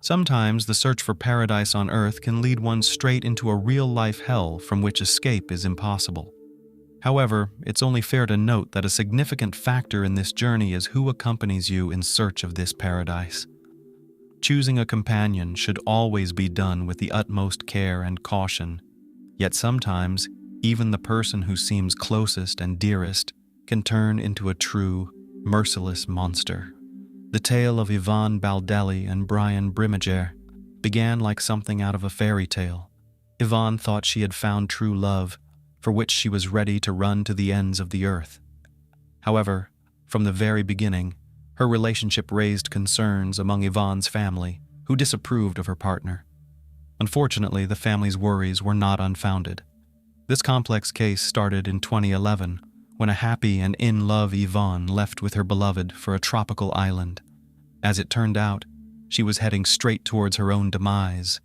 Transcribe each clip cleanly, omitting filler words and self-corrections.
Sometimes the search for paradise on Earth can lead one straight into a real-life hell from which escape is impossible. However, it's only fair to note that a significant factor in this journey is who accompanies you in search of this paradise. Choosing a companion should always be done with the utmost care and caution, yet sometimes, even the person who seems closest and dearest can turn into a true, merciless monster. The tale of Yvonne Baldelli and Brimager began like something out of a fairy tale. Yvonne thought she had found true love, for which she was ready to run to the ends of the earth. However, from the very beginning, her relationship raised concerns among Yvonne's family, who disapproved of her partner. Unfortunately, the family's worries were not unfounded. This complex case started in 2011, when a happy and in-love Yvonne left with her beloved for a tropical island. As it turned out, she was heading straight towards her own demise.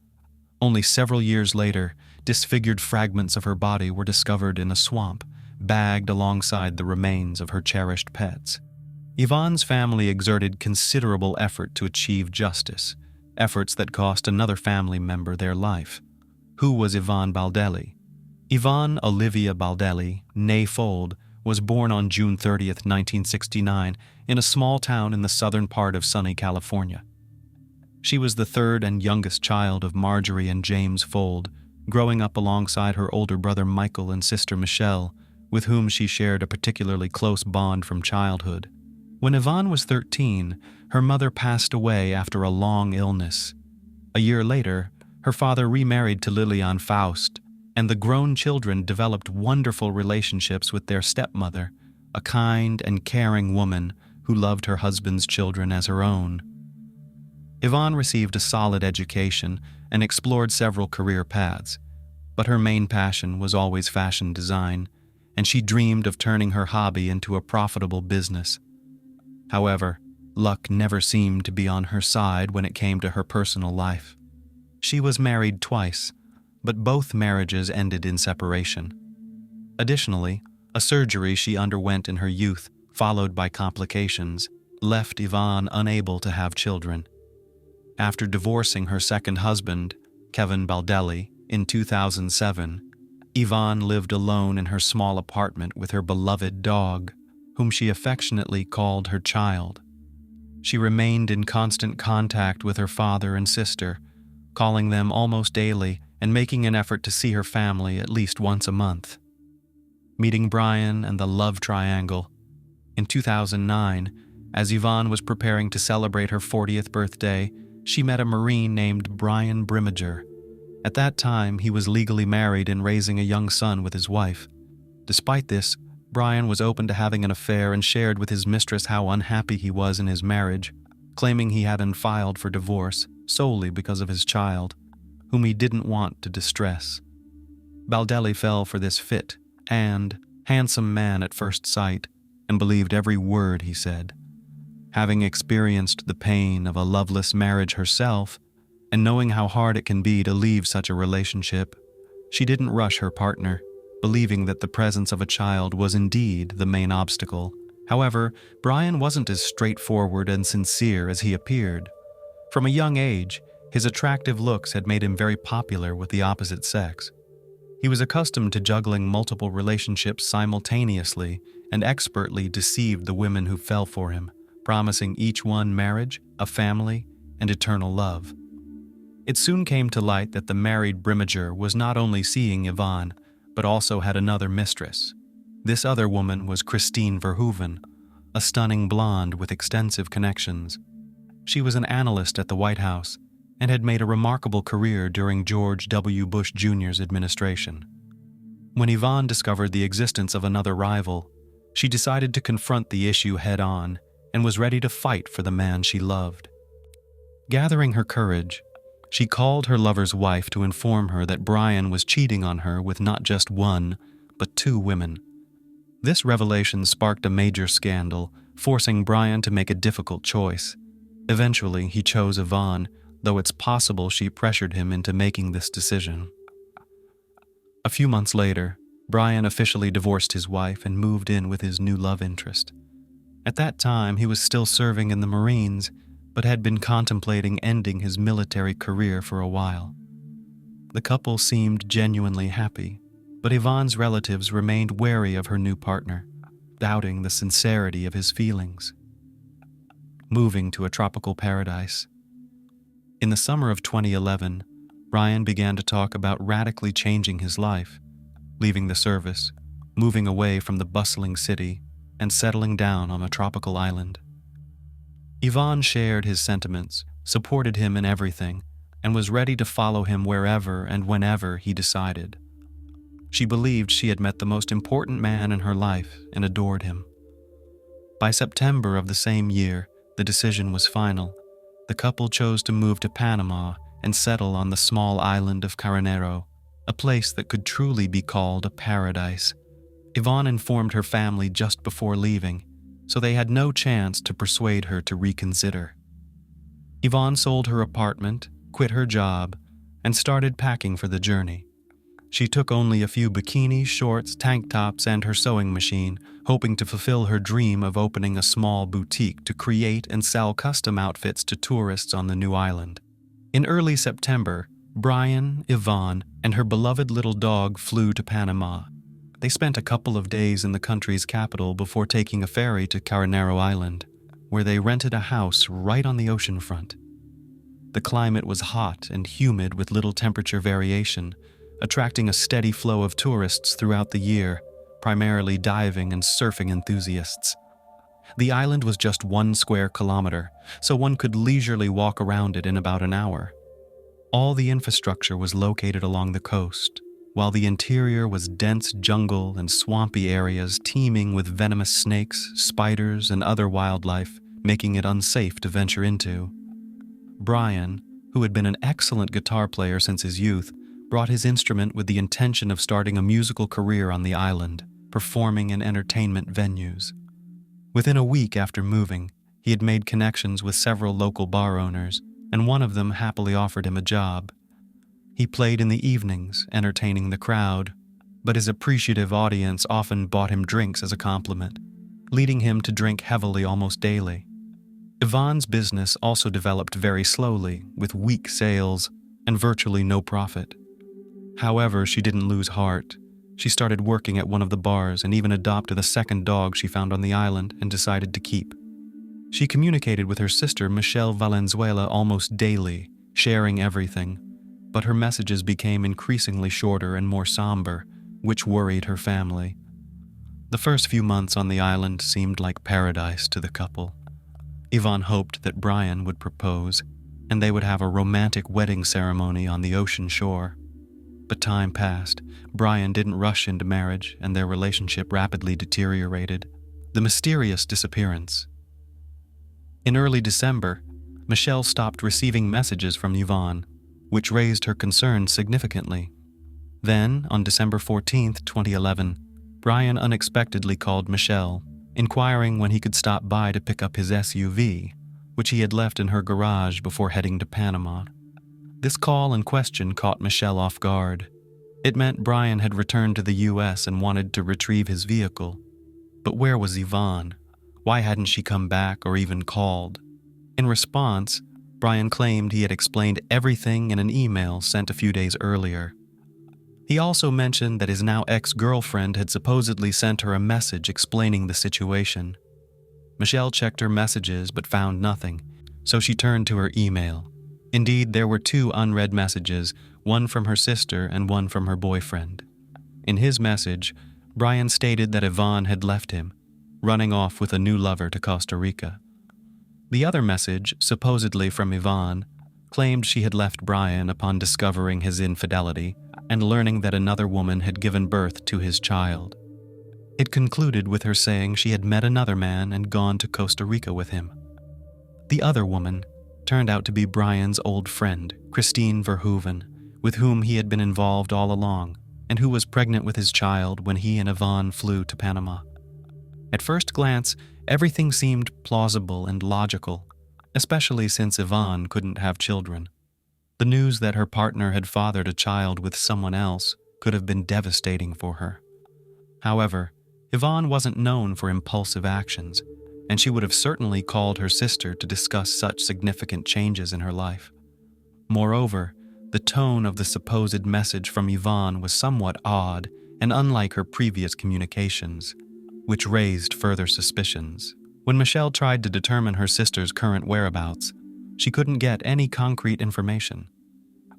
Only several years later, disfigured fragments of her body were discovered in a swamp, bagged alongside the remains of her cherished pets. Yvonne's family exerted considerable effort to achieve justice, efforts that cost another family member their life. Who was Yvonne Baldelli? Yvonne Olivia Baldelli, née Fold, was born on June 30, 1969, in a small town in the southern part of sunny California. She was the third and youngest child of Marjorie and James Fold, growing up alongside her older brother Michael and sister Michelle, with whom she shared a particularly close bond from childhood. When Yvonne was 13, her mother passed away after a long illness. A year later, her father remarried to Lillian Faust, and the grown children developed wonderful relationships with their stepmother, a kind and caring woman who loved her husband's children as her own. Yvonne received a solid education and explored several career paths, but her main passion was always fashion design, and she dreamed of turning her hobby into a profitable business. However, luck never seemed to be on her side when it came to her personal life. She was married twice, but both marriages ended in separation. Additionally, a surgery she underwent in her youth, followed by complications, left Yvonne unable to have children. After divorcing her second husband, Kevin Baldelli, in 2007, Yvonne lived alone in her small apartment with her beloved dog, whom she affectionately called her child. She remained in constant contact with her father and sister, calling them almost daily and making an effort to see her family at least once a month. Meeting Brian and the love triangle. In 2009, as Yvonne was preparing to celebrate her 40th birthday, she met a Marine named Brian Brimager. At that time, he was legally married and raising a young son with his wife. Despite this, Brian was open to having an affair and shared with his mistress how unhappy he was in his marriage, claiming he hadn't filed for divorce solely because of his child, whom he didn't want to distress. Baldelli fell for this fit and handsome man at first sight and believed every word he said. Having experienced the pain of a loveless marriage herself, and knowing how hard it can be to leave such a relationship, she didn't rush her partner, believing that the presence of a child was indeed the main obstacle. However, Brian wasn't as straightforward and sincere as he appeared. From a young age, his attractive looks had made him very popular with the opposite sex. He was accustomed to juggling multiple relationships simultaneously and expertly deceived the women who fell for him, promising each one marriage, a family, and eternal love. It soon came to light that the married Brimager was not only seeing Yvonne, but also had another mistress. This other woman was Christine Verhoeven, a stunning blonde with extensive connections. She was an analyst at the White House and had made a remarkable career during George W. Bush Jr.'s administration. When Yvonne discovered the existence of another rival, she decided to confront the issue head-on and was ready to fight for the man she loved. Gathering her courage, she called her lover's wife to inform her that Brian was cheating on her with not just one, but two women. This revelation sparked a major scandal, forcing Brian to make a difficult choice. Eventually, he chose Yvonne, though it's possible she pressured him into making this decision. A few months later, Brian officially divorced his wife and moved in with his new love interest. At that time, he was still serving in the Marines, but had been contemplating ending his military career for a while. The couple seemed genuinely happy, but Yvonne's relatives remained wary of her new partner, doubting the sincerity of his feelings. Moving to a tropical paradise. In the summer of 2011, Brian began to talk about radically changing his life, leaving the service, moving away from the bustling city, and settling down on a tropical island. Yvonne shared his sentiments, supported him in everything, and was ready to follow him wherever and whenever he decided. She believed she had met the most important man in her life and adored him. By September of the same year, the decision was final. The couple chose to move to Panama and settle on the small island of Carnero, a place that could truly be called a paradise. Yvonne informed her family just before leaving, so they had no chance to persuade her to reconsider. Yvonne sold her apartment, quit her job, and started packing for the journey. She took only a few bikinis, shorts, tank tops, and her sewing machine, hoping to fulfill her dream of opening a small boutique to create and sell custom outfits to tourists on the new island. In early September, Brian, Yvonne, and her beloved little dog flew to Panama. They spent a couple of days in the country's capital before taking a ferry to Carnero Island, where they rented a house right on the ocean front. The climate was hot and humid with little temperature variation, attracting a steady flow of tourists throughout the year, primarily diving and surfing enthusiasts. The island was just 1 square kilometer, so one could leisurely walk around it in about an hour. All the infrastructure was located along the coast, while the interior was dense jungle and swampy areas teeming with venomous snakes, spiders, and other wildlife, making it unsafe to venture into. Brian, who had been an excellent guitar player since his youth, brought his instrument with the intention of starting a musical career on the island, performing in entertainment venues. Within a week after moving, he had made connections with several local bar owners, and one of them happily offered him a job. He played in the evenings, entertaining the crowd, but his appreciative audience often bought him drinks as a compliment, leading him to drink heavily almost daily. Yvonne's business also developed very slowly, with weak sales and virtually no profit. However, she didn't lose heart. She started working at one of the bars and even adopted a second dog she found on the island and decided to keep. She communicated with her sister Michelle Valenzuela almost daily, sharing everything, but her messages became increasingly shorter and more somber, which worried her family. The first few months on the island seemed like paradise to the couple. Yvonne hoped that Brian would propose, and they would have a romantic wedding ceremony on the ocean shore. But time passed. Brian didn't rush into marriage, and their relationship rapidly deteriorated. The mysterious disappearance. In early December, Michelle stopped receiving messages from Yvonne, which raised her concerns significantly. Then, on December 14, 2011, Brian unexpectedly called Michelle, inquiring when he could stop by to pick up his SUV, which he had left in her garage before heading to Panama. This call and question caught Michelle off guard. It meant Brian had returned to the U.S. and wanted to retrieve his vehicle. But where was Yvonne? Why hadn't she come back or even called? In response, Brian claimed he had explained everything in an email sent a few days earlier. He also mentioned that his now ex-girlfriend had supposedly sent her a message explaining the situation. Michelle checked her messages but found nothing, so she turned to her email. Indeed, there were 2 unread messages, one from her sister and one from her boyfriend. In his message, Brian stated that Yvonne had left him, running off with a new lover to Costa Rica. The other message, supposedly from Yvonne, claimed she had left Brian upon discovering his infidelity and learning that another woman had given birth to his child. It concluded with her saying she had met another man and gone to Costa Rica with him. The other woman turned out to be Brian's old friend, Christine Verhoeven, with whom he had been involved all along, and who was pregnant with his child when he and Yvonne flew to Panama. At first glance, everything seemed plausible and logical, especially since Yvonne couldn't have children. The news that her partner had fathered a child with someone else could have been devastating for her. However, Yvonne wasn't known for impulsive actions. and she would have certainly called her sister to discuss such significant changes in her life. Moreover, the tone of the supposed message from Yvonne was somewhat odd and unlike her previous communications, which raised further suspicions. When Michelle tried to determine her sister's current whereabouts, she couldn't get any concrete information.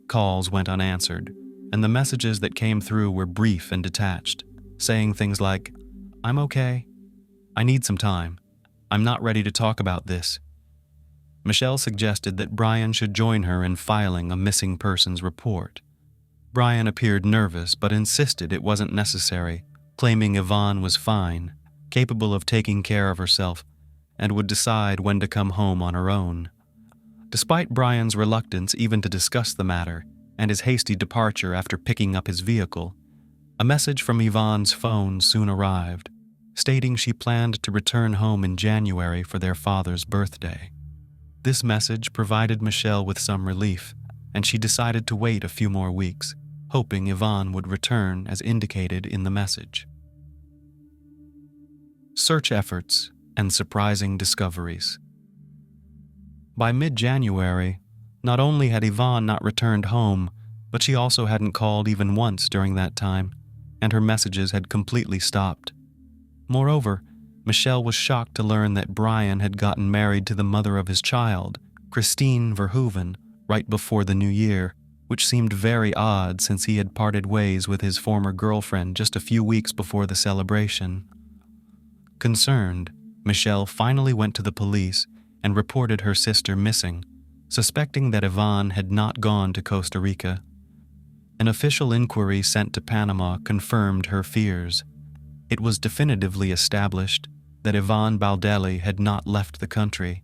Calls went unanswered, and the messages that came through were brief and detached, saying things like, "I'm okay. I need some time. I'm not ready to talk about this." Michelle suggested that Brian should join her in filing a missing persons report. Brian appeared nervous but insisted it wasn't necessary, claiming Yvonne was fine, capable of taking care of herself, and would decide when to come home on her own. Despite Brian's reluctance even to discuss the matter and his hasty departure after picking up his vehicle, a message from Yvonne's phone soon arrived, stating she planned to return home in January for their father's birthday. This message provided Michelle with some relief, and she decided to wait a few more weeks, hoping Yvonne would return as indicated in the message. Search efforts and surprising discoveries. By mid-January, not only had Yvonne not returned home, but she also hadn't called even once during that time, and her messages had completely stopped. Moreover, Michelle was shocked to learn that Brian had gotten married to the mother of his child, Christine Verhoeven, right before the new year, which seemed very odd since he had parted ways with his former girlfriend just a few weeks before the celebration. Concerned, Michelle finally went to the police and reported her sister missing, suspecting that Yvonne had not gone to Costa Rica. An official inquiry sent to Panama confirmed her fears. It was definitively established that Yvonne Baldelli had not left the country.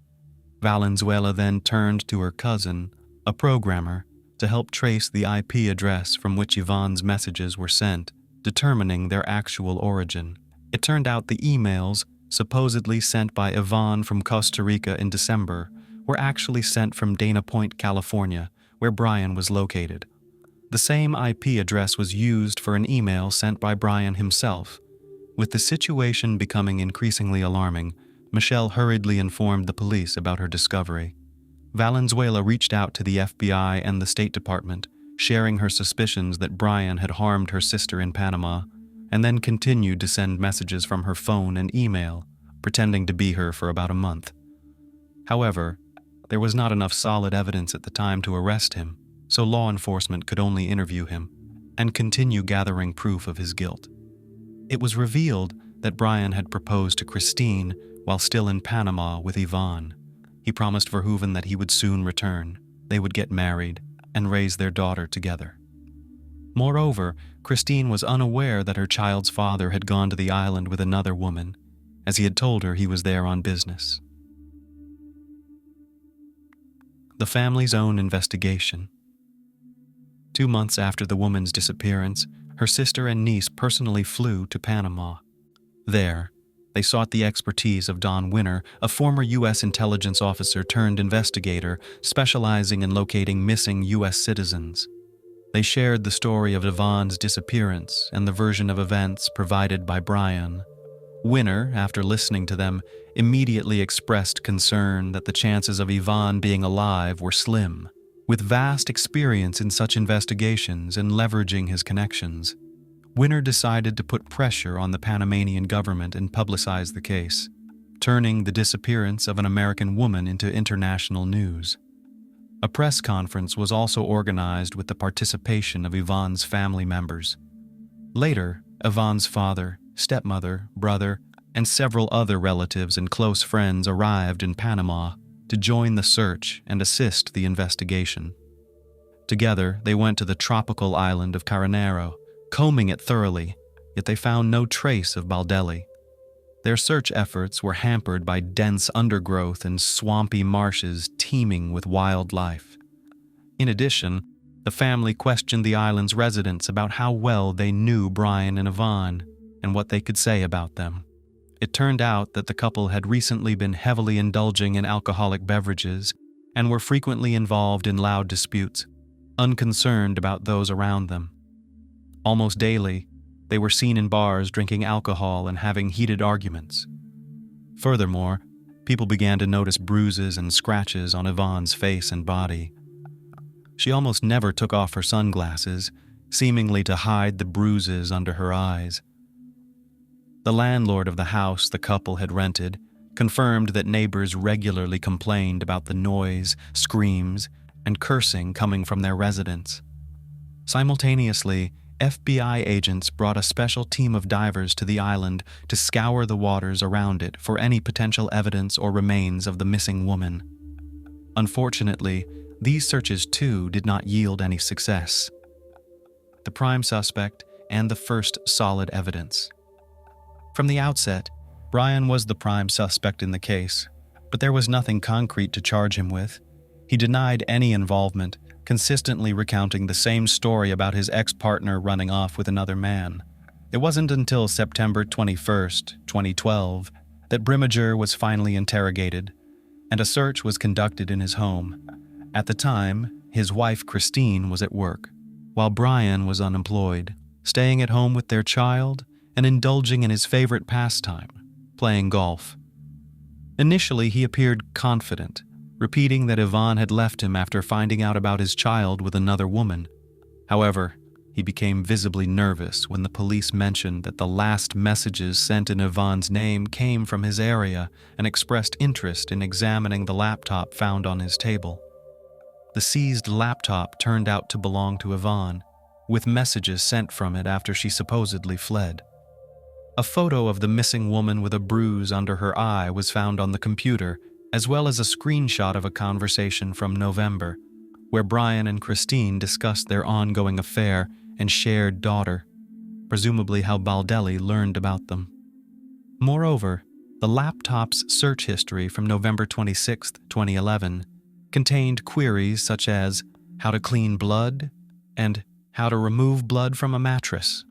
Valenzuela then turned to her cousin, a programmer, to help trace the IP address from which Yvonne's messages were sent, determining their actual origin. It turned out the emails, supposedly sent by Yvonne from Costa Rica in December, were actually sent from Dana Point, California, where Brian was located. The same IP address was used for an email sent by Brian himself. With the situation becoming increasingly alarming, Michelle hurriedly informed the police about her discovery. Valenzuela reached out to the FBI and the State Department, sharing her suspicions that Brian had harmed her sister in Panama, and then continued to send messages from her phone and email, pretending to be her for about a month. However, there was not enough solid evidence at the time to arrest him, so law enforcement could only interview him and continue gathering proof of his guilt. It was revealed that Brian had proposed to Christine while still in Panama with Yvonne. He promised Verhoeven that he would soon return, they would get married, and raise their daughter together. Moreover, Christine was unaware that her child's father had gone to the island with another woman, as he had told her he was there on business. The family's own investigation. 2 months after the woman's disappearance, her sister and niece personally flew to Panama. There, they sought the expertise of Don Winner, a former U.S. intelligence officer turned investigator specializing in locating missing U.S. citizens. They shared the story of Yvonne's disappearance and the version of events provided by Brian. Winner, after listening to them, immediately expressed concern that the chances of Yvonne being alive were slim. With vast experience in such investigations and leveraging his connections, Winner decided to put pressure on the Panamanian government and publicize the case, turning the disappearance of an American woman into international news. A press conference was also organized with the participation of Yvonne's family members. Later, Yvonne's father, stepmother, brother, and several other relatives and close friends arrived in Panama to join the search and assist the investigation. Together, they went to the tropical island of Carnero, combing it thoroughly, yet they found no trace of Baldelli. Their search efforts were hampered by dense undergrowth and swampy marshes teeming with wildlife. In addition, the family questioned the island's residents about how well they knew Brian and Yvonne and what they could say about them. It turned out that the couple had recently been heavily indulging in alcoholic beverages and were frequently involved in loud disputes, unconcerned about those around them. Almost daily, they were seen in bars drinking alcohol and having heated arguments. Furthermore, people began to notice bruises and scratches on Yvonne's face and body. She almost never took off her sunglasses, seemingly to hide the bruises under her eyes. The landlord of the house the couple had rented confirmed that neighbors regularly complained about the noise, screams, and cursing coming from their residence. Simultaneously, FBI agents brought a special team of divers to the island to scour the waters around it for any potential evidence or remains of the missing woman. Unfortunately, these searches too did not yield any success. The prime suspect and the first solid evidence. From the outset, Brian was the prime suspect in the case, but there was nothing concrete to charge him with. He denied any involvement, consistently recounting the same story about his ex-partner running off with another man. It wasn't until September 21st, 2012, that Brimager was finally interrogated, and a search was conducted in his home. At the time, his wife Christine was at work, while Brian was unemployed, staying at home with their child and indulging in his favorite pastime, playing golf. Initially, he appeared confident, repeating that Yvonne had left him after finding out about his child with another woman. However, he became visibly nervous when the police mentioned that the last messages sent in Yvonne's name came from his area and expressed interest in examining the laptop found on his table. The seized laptop turned out to belong to Yvonne, with messages sent from it after she supposedly fled. A photo of the missing woman with a bruise under her eye was found on the computer, as well as a screenshot of a conversation from November, where Brian and Christine discussed their ongoing affair and shared daughter, presumably how Baldelli learned about them. Moreover, the laptop's search history from November 26, 2011, contained queries such as how to clean blood and how to remove blood from a mattress.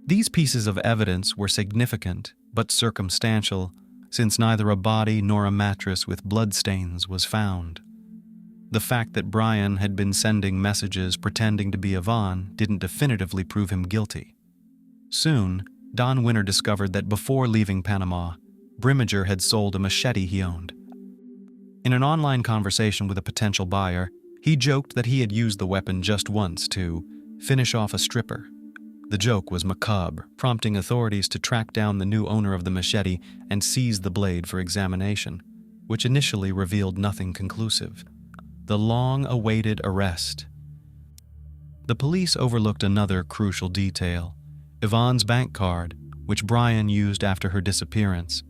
These pieces of evidence were significant but circumstantial, since neither a body nor a mattress with bloodstains was found. The fact that Brian had been sending messages pretending to be Yvonne didn't definitively prove him guilty. Soon, Don Winter discovered that before leaving Panama, Brimager had sold a machete he owned. In an online conversation with a potential buyer, he joked that he had used the weapon just once to finish off a stripper. The joke was macabre, prompting authorities to track down the new owner of the machete and seize the blade for examination, which initially revealed nothing conclusive. The long-awaited arrest. The police overlooked another crucial detail: Yvonne's bank card, which Brian used after her disappearance.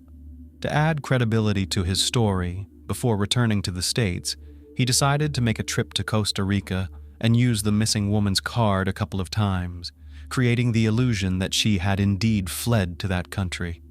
To add credibility to his story, before returning to the States, he decided to make a trip to Costa Rica and use the missing woman's card a couple of times, creating the illusion that she had indeed fled to that country.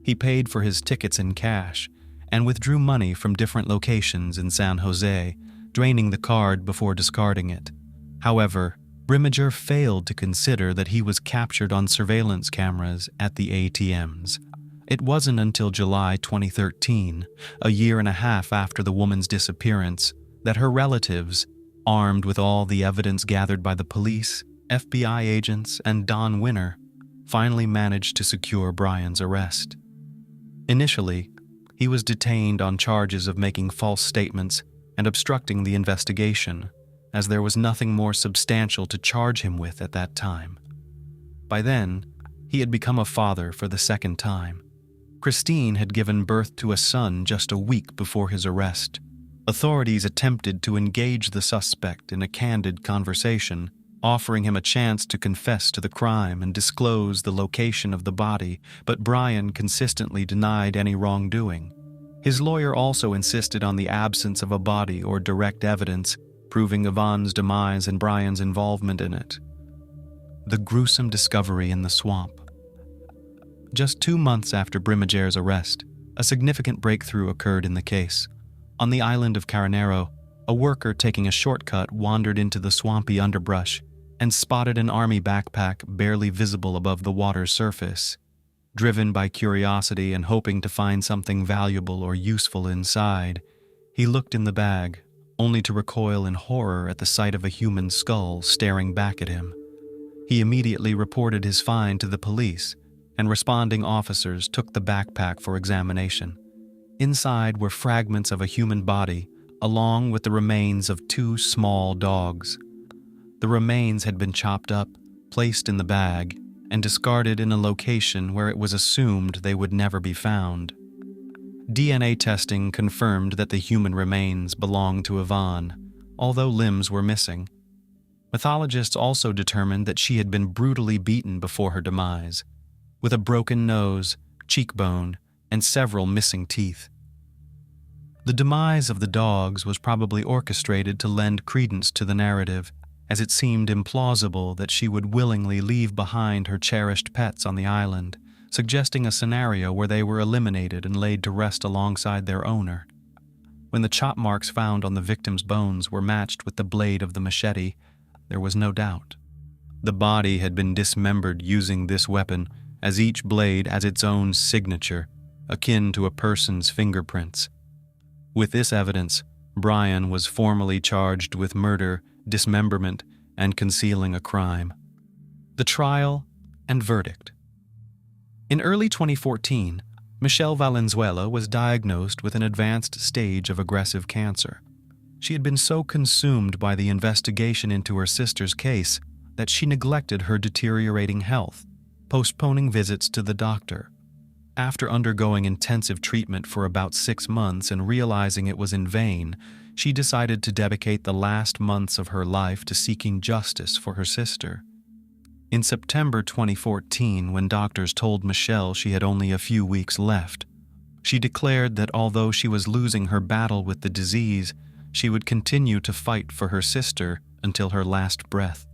He paid for his tickets in cash and withdrew money from different locations in San Jose, draining the card before discarding it. However, Brimager failed to consider that he was captured on surveillance cameras at the ATMs. It wasn't until July 2013, a year and a half after the woman's disappearance, that her relatives, armed with all the evidence gathered by the police, FBI agents, and Don Winter, finally managed to secure Brian's arrest. Initially, he was detained on charges of making false statements and obstructing the investigation, as there was nothing more substantial to charge him with at that time. By then, he had become a father for the second time. Christine had given birth to a son just a week before his arrest. Authorities attempted to engage the suspect in a candid conversation, offering him a chance to confess to the crime and disclose the location of the body, but Brian consistently denied any wrongdoing. His lawyer also insisted on the absence of a body or direct evidence, proving Yvonne's demise and Brian's involvement in it. The gruesome discovery in the swamp. Just 2 months after Brimager's arrest, a significant breakthrough occurred in the case. On the island of Carnero, a worker taking a shortcut wandered into the swampy underbrush and spotted an army backpack barely visible above the water's surface. Driven by curiosity and hoping to find something valuable or useful inside, he looked in the bag, only to recoil in horror at the sight of a human skull staring back at him. He immediately reported his find to the police, and responding officers took the backpack for examination. Inside were fragments of a human body, along with the remains of 2 small dogs. The remains had been chopped up, placed in the bag, and discarded in a location where it was assumed they would never be found. DNA testing confirmed that the human remains belonged to Yvonne, although limbs were missing. Pathologists also determined that she had been brutally beaten before her demise, with a broken nose, cheekbone, and several missing teeth. The demise of the dogs was probably orchestrated to lend credence to the narrative, as it seemed implausible that she would willingly leave behind her cherished pets on the island, suggesting a scenario where they were eliminated and laid to rest alongside their owner. When the chop marks found on the victim's bones were matched with the blade of the machete, there was no doubt. The body had been dismembered using this weapon, as each blade has its own signature, akin to a person's fingerprints. With this evidence, Brian was formally charged with murder, dismemberment, and concealing a crime. The trial and verdict. In early 2014, Michelle Valenzuela was diagnosed with an advanced stage of aggressive cancer. She had been so consumed by the investigation into her sister's case that she neglected her deteriorating health, postponing visits to the doctor. After undergoing intensive treatment for about 6 months and realizing it was in vain, she decided to dedicate the last months of her life to seeking justice for her sister. In September 2014, when doctors told Michelle she had only a few weeks left, she declared that although she was losing her battle with the disease, she would continue to fight for her sister until her last breath.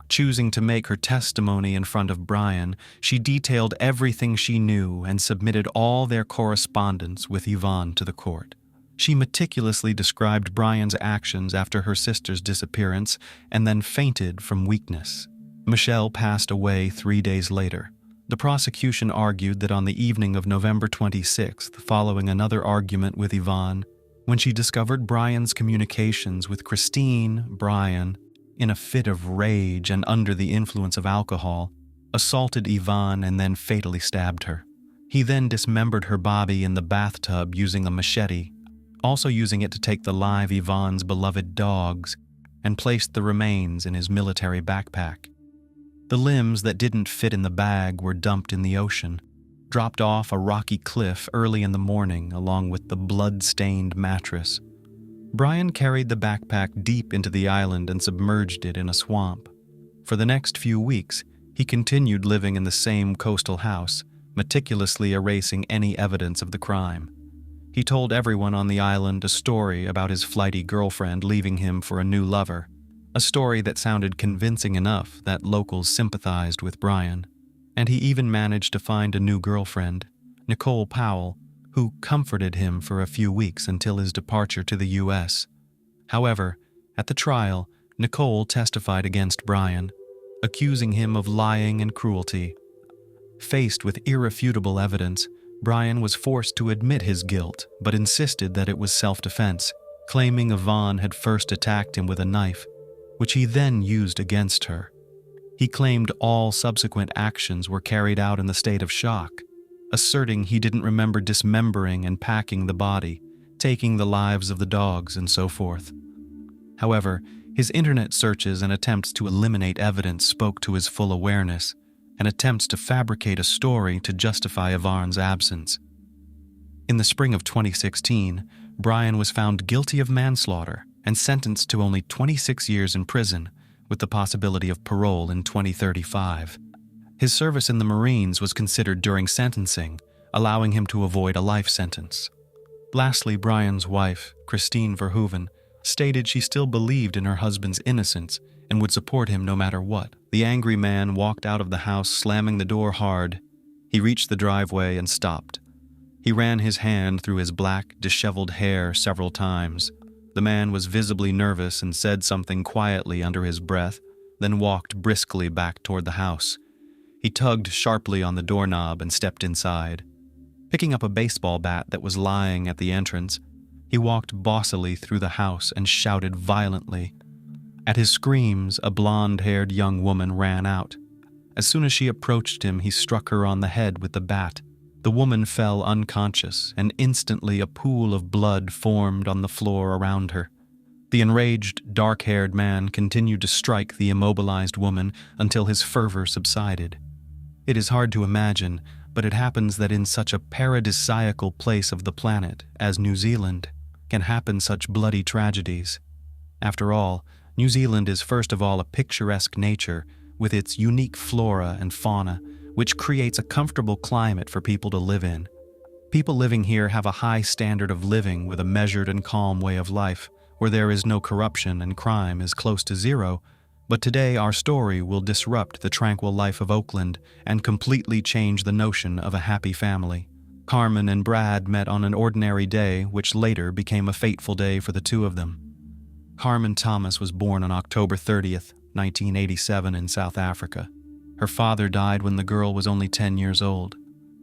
Choosing to make her testimony in front of Brian, she detailed everything she knew and submitted all their correspondence with Yvonne to the court. She meticulously described Brian's actions after her sister's disappearance and then fainted from weakness. Michelle passed away 3 days later. The prosecution argued that on the evening of November 26th, following another argument with Yvonne, when she discovered Brian's communications with Christine, Brian, in a fit of rage and under the influence of alcohol, assaulted Yvonne and then fatally stabbed her. He then dismembered her body in the bathtub using a machete, also using it to take the live Yvonne's beloved dogs, and placed the remains in his military backpack. The limbs that didn't fit in the bag were dumped in the ocean, dropped off a rocky cliff early in the morning along with the blood-stained mattress. Brian carried the backpack deep into the island and submerged it in a swamp. For the next few weeks, he continued living in the same coastal house, meticulously erasing any evidence of the crime. He told everyone on the island a story about his flighty girlfriend leaving him for a new lover, a story that sounded convincing enough that locals sympathized with Brian. And he even managed to find a new girlfriend, Nicole Powell, who comforted him for a few weeks until his departure to the U.S. However, at the trial, Nicole testified against Brian, accusing him of lying and cruelty. Faced with irrefutable evidence, Brian was forced to admit his guilt, but insisted that it was self-defense, claiming Yvonne had first attacked him with a knife, which he then used against her. He claimed all subsequent actions were carried out in the state of shock, asserting he didn't remember dismembering and packing the body, taking the lives of the dogs, and so forth. However, his internet searches and attempts to eliminate evidence spoke to his full awareness, and attempts to fabricate a story to justify Yvonne's absence. In the spring of 2016, Brian was found guilty of manslaughter and sentenced to only 26 years in prison, with the possibility of parole in 2035. His service in the Marines was considered during sentencing, allowing him to avoid a life sentence. Lastly, Brian's wife, Christine Verhoeven, stated she still believed in her husband's innocence and would support him no matter what. The angry man walked out of the house, slamming the door hard. He reached the driveway and stopped. He ran his hand through his black, disheveled hair several times. The man was visibly nervous and said something quietly under his breath, then walked briskly back toward the house. He tugged sharply on the doorknob and stepped inside. Picking up a baseball bat that was lying at the entrance, he walked bossily through the house and shouted violently. At his screams, a blonde-haired young woman ran out. As soon as she approached him, he struck her on the head with the bat. The woman fell unconscious, and instantly a pool of blood formed on the floor around her. The enraged, dark-haired man continued to strike the immobilized woman until his fervor subsided. It is hard to imagine, but it happens that in such a paradisiacal place of the planet as New Zealand can happen such bloody tragedies. After all, New Zealand is first of all a picturesque nature with its unique flora and fauna, which creates a comfortable climate for people to live in. People living here have a high standard of living with a measured and calm way of life, where there is no corruption and crime is close to zero. But today our story will disrupt the tranquil life of Oakland and completely change the notion of a happy family. Carmen and Brad met on an ordinary day, which later became a fateful day for the two of them. Carmen Thomas was born on October 30th, 1987 in South Africa. Her father died when the girl was only 10 years old.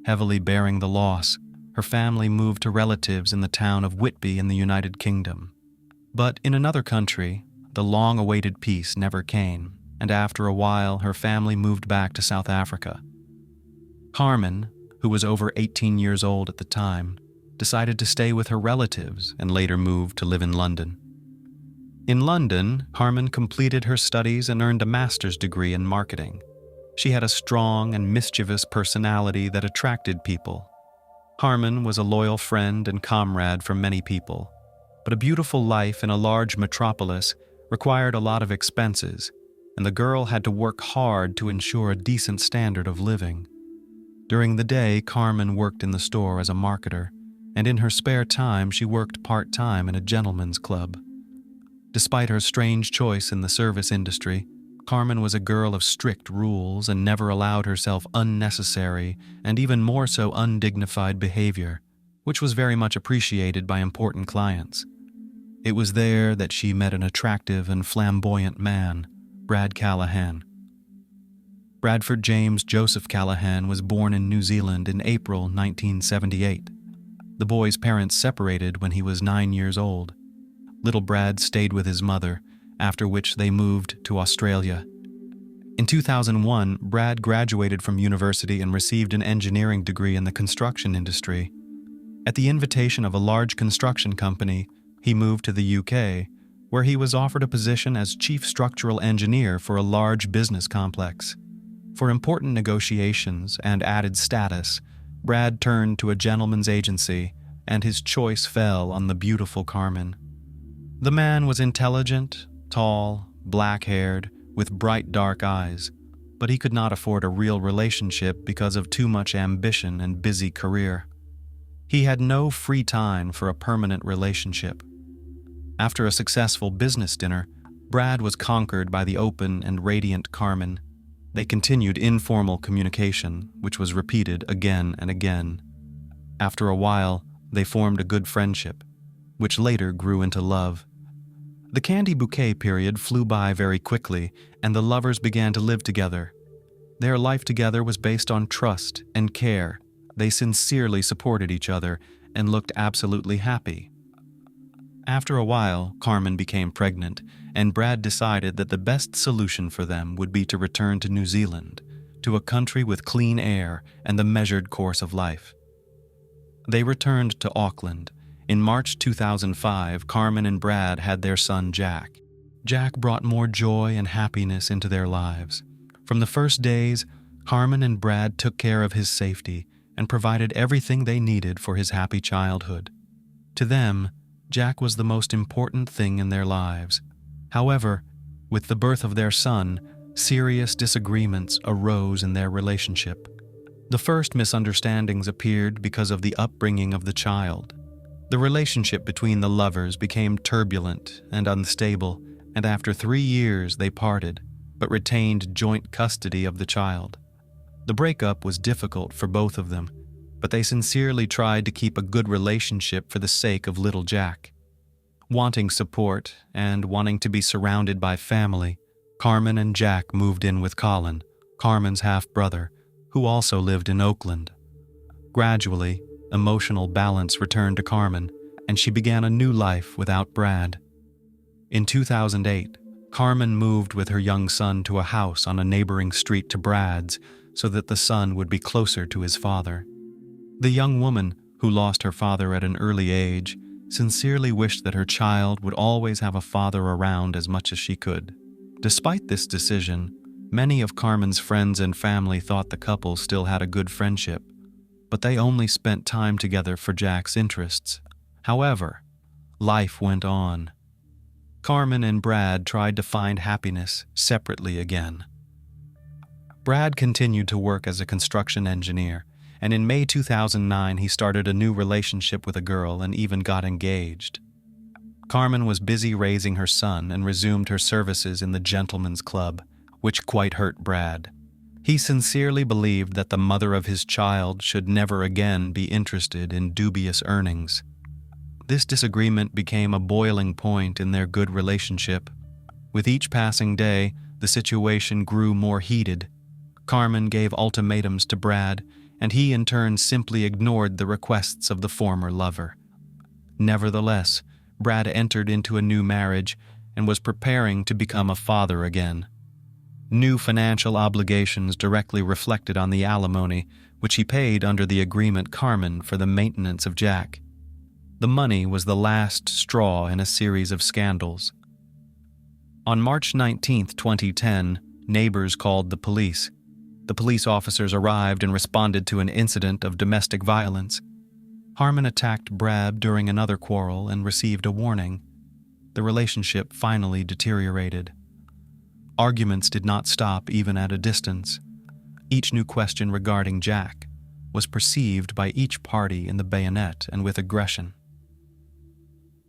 Heavily bearing the loss, her family moved to relatives in the town of Whitby in the United Kingdom. But in another country, the long-awaited peace never came, and after a while her family moved back to South Africa. Carmen, who was over 18 years old at the time, decided to stay with her relatives and later moved to live in London. In London, Carmen completed her studies and earned a master's degree in marketing. She had a strong and mischievous personality that attracted people. Carmen was a loyal friend and comrade for many people, but a beautiful life in a large metropolis required a lot of expenses, and the girl had to work hard to ensure a decent standard of living. During the day, Carmen worked in the store as a marketer, and in her spare time she worked part-time in a gentleman's club. Despite her strange choice in the service industry, Carmen was a girl of strict rules and never allowed herself unnecessary and even more so undignified behavior, which was very much appreciated by important clients. It was there that she met an attractive and flamboyant man, Brad Callahan. Bradford James Joseph Callahan was born in New Zealand in April 1978. The boy's parents separated when he was 9 years old. Little Brad stayed with his mother, after which they moved to Australia. In 2001, Brad graduated from university and received an engineering degree in the construction industry. At the invitation of a large construction company, he moved to the UK, where he was offered a position as chief structural engineer for a large business complex. For important negotiations and added status, Brad turned to a gentleman's agency, and his choice fell on the beautiful Carmen. The man was intelligent, tall, black-haired, with bright dark eyes, but he could not afford a real relationship because of too much ambition and busy career. He had no free time for a permanent relationship. After a successful business dinner, Brad was conquered by the open and radiant Carmen. They continued informal communication, which was repeated again and again. After a while, they formed a good friendship, which later grew into love. The candy bouquet period flew by very quickly, and the lovers began to live together. Their life together was based on trust and care. They sincerely supported each other and looked absolutely happy. After a while, Carmen became pregnant, and Brad decided that the best solution for them would be to return to New Zealand, to a country with clean air and the measured course of life. They returned to Auckland. In March 2005, Carmen and Brad had their son Jack. Jack brought more joy and happiness into their lives. From the first days, Carmen and Brad took care of his safety and provided everything they needed for his happy childhood. To them, Jack was the most important thing in their lives. However, with the birth of their son, serious disagreements arose in their relationship. The first misunderstandings appeared because of the upbringing of the child. The relationship between the lovers became turbulent and unstable, and after 3 years they parted, but retained joint custody of the child. The breakup was difficult for both of them, but they sincerely tried to keep a good relationship for the sake of little Jack. Wanting support and wanting to be surrounded by family, Carmen and Jack moved in with Colin, Carmen's half-brother, who also lived in Oakland. Gradually, emotional balance returned to Carmen, and she began a new life without Brad. In 2008, Carmen moved with her young son to a house on a neighboring street to Brad's so that the son would be closer to his father. The young woman, who lost her father at an early age, sincerely wished that her child would always have a father around as much as she could. Despite this decision, many of Carmen's friends and family thought the couple still had a good friendship, but they only spent time together for Jack's interests. However, life went on. Carmen and Brad tried to find happiness separately again. Brad continued to work as a construction engineer, and in May 2009 he started a new relationship with a girl and even got engaged. Carmen was busy raising her son and resumed her services in the gentleman's club, which quite hurt Brad. He sincerely believed that the mother of his child should never again be interested in dubious earnings. This disagreement became a boiling point in their good relationship. With each passing day, the situation grew more heated. Carmen gave ultimatums to Brad, and he in turn simply ignored the requests of the former lover. Nevertheless, Brad entered into a new marriage and was preparing to become a father again. New financial obligations directly reflected on the alimony, which he paid under the agreement Carmen for the maintenance of Jack. The money was the last straw in a series of scandals. On March 19, 2010, neighbors called the police. The police officers arrived and responded to an incident of domestic violence. Carmen attacked Brad during another quarrel and received a warning. The relationship finally deteriorated. Arguments did not stop even at a distance. Each new question regarding Jack was perceived by each party in the bayonet and with aggression.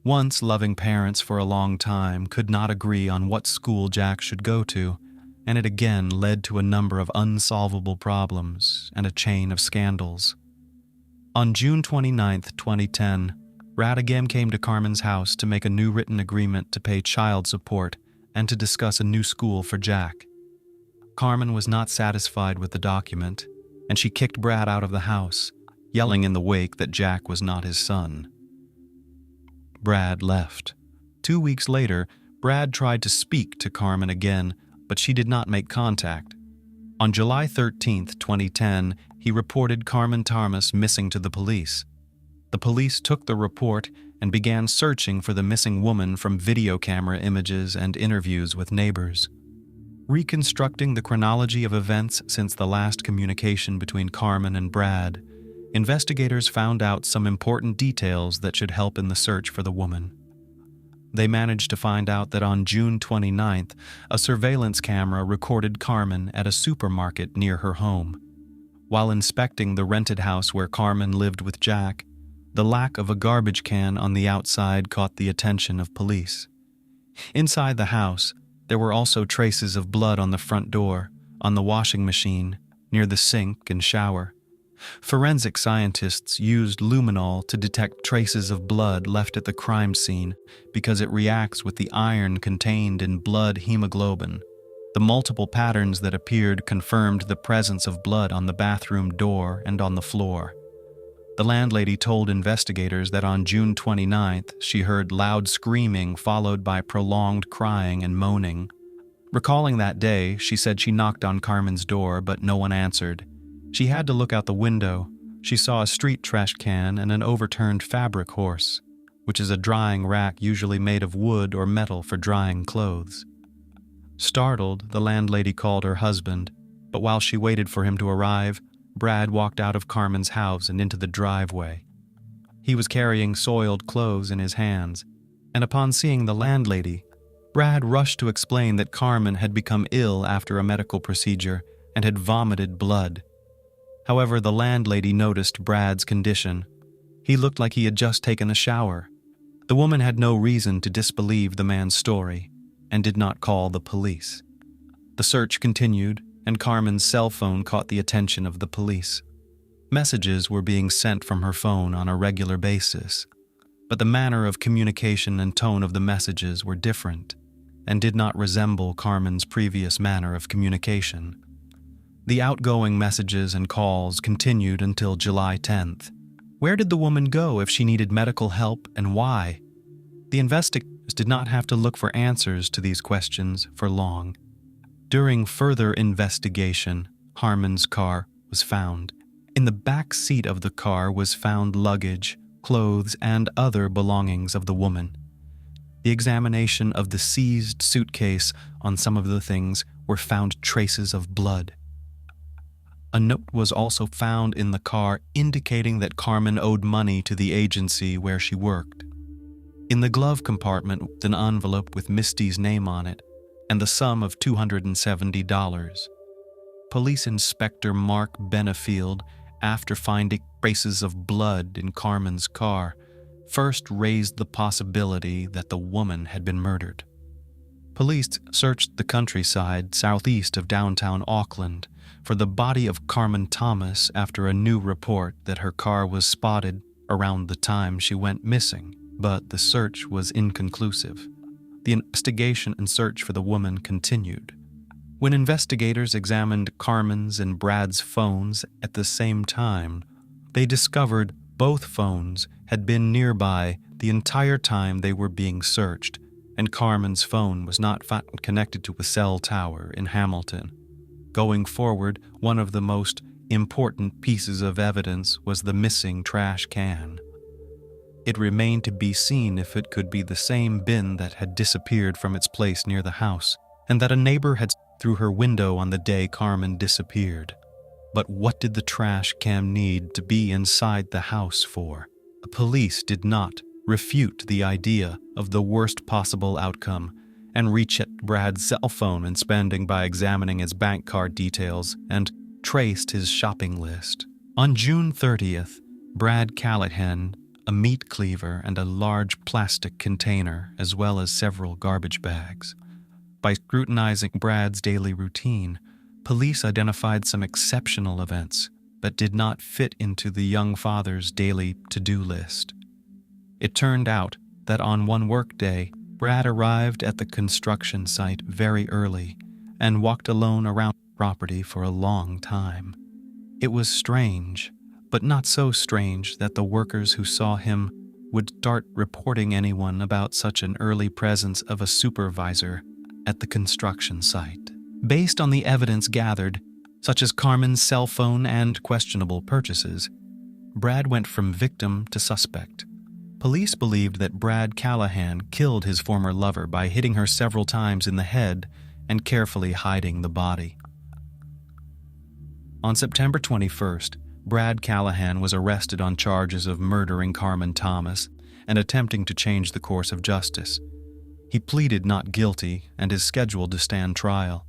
Once loving parents for a long time could not agree on what school Jack should go to, and it again led to a number of unsolvable problems and a chain of scandals. On June 29, 2010, Brad again came to Carmen's house to make a new written agreement to pay child support and to discuss a new school for Jack. Carmen was not satisfied with the document, and she kicked Brad out of the house, yelling in the wake that Jack was not his son. Brad left. 2 weeks later, Brad tried to speak to Carmen again, but she did not make contact. On July 13, 2010, he reported Carmen Tarmas missing to the police. The police took the report and began searching for the missing woman from video camera images and interviews with neighbors. Reconstructing the chronology of events since the last communication between Carmen and Brad, investigators found out some important details that should help in the search for the woman. They managed to find out that on June 29th, a surveillance camera recorded Carmen at a supermarket near her home. While inspecting the rented house where Carmen lived with Jack, the lack of a garbage can on the outside caught the attention of police. Inside the house, there were also traces of blood on the front door, on the washing machine, near the sink and shower. Forensic scientists used luminol to detect traces of blood left at the crime scene because it reacts with the iron contained in blood hemoglobin. The multiple patterns that appeared confirmed the presence of blood on the bathroom door and on the floor. The landlady told investigators that on June 29th, she heard loud screaming followed by prolonged crying and moaning. Recalling that day, she said she knocked on Carmen's door, but no one answered. She had to look out the window. She saw a street trash can and an overturned fabric horse, which is a drying rack usually made of wood or metal for drying clothes. Startled, the landlady called her husband, but while she waited for him to arrive, Brad walked out of Carmen's house and into the driveway. He was carrying soiled clothes in his hands, and upon seeing the landlady, Brad rushed to explain that Carmen had become ill after a medical procedure and had vomited blood. However, the landlady noticed Brad's condition. He looked like he had just taken a shower. The woman had no reason to disbelieve the man's story and did not call the police. The search continued, and Carmen's cell phone caught the attention of the police. Messages were being sent from her phone on a regular basis, but the manner of communication and tone of the messages were different and did not resemble Carmen's previous manner of communication. The outgoing messages and calls continued until July 10th. Where did the woman go if she needed medical help, and why? The investigators did not have to look for answers to these questions for long. During further investigation, Carmen's car was found. In the back seat of the car was found luggage, clothes, and other belongings of the woman. The examination of the seized suitcase on some of the things were found traces of blood. A note was also found in the car indicating that Carmen owed money to the agency where she worked. In the glove compartment was an envelope with Misty's name on it and the sum of $270. Police Inspector Mark Benefield, after finding traces of blood in Carmen's car, first raised the possibility that the woman had been murdered. Police searched the countryside southeast of downtown Auckland for the body of Carmen Thomas after a new report that her car was spotted around the time she went missing, but the search was inconclusive. The investigation and search for the woman continued. When investigators examined Carmen's and Brad's phones at the same time, they discovered both phones had been nearby the entire time they were being searched, and Carmen's phone was not connected to a cell tower in Hamilton. Going forward, one of the most important pieces of evidence was the missing trash can. It remained to be seen if it could be the same bin that had disappeared from its place near the house, and that a neighbor had through her window on the day Carmen disappeared. But what did the trash can need to be inside the house for? The police did not refute the idea of the worst possible outcome and rechecked Brad's cell phone and spending by examining his bank card details and traced his shopping list. On June 30th, Brad Callahan, a meat cleaver, and a large plastic container, as well as several garbage bags. By scrutinizing Brad's daily routine, police identified some exceptional events that did not fit into the young father's daily to-do list. It turned out that on one workday, Brad arrived at the construction site very early and walked alone around the property for a long time. It was strange, but not so strange that the workers who saw him would start reporting anyone about such an early presence of a supervisor at the construction site. Based on the evidence gathered, such as Carmen's cell phone and questionable purchases, Brad went from victim to suspect. Police believed that Brad Callahan killed his former lover by hitting her several times in the head and carefully hiding the body. On September 21st, Brad Callahan was arrested on charges of murdering Carmen Thomas and attempting to change the course of justice. He pleaded not guilty and is scheduled to stand trial.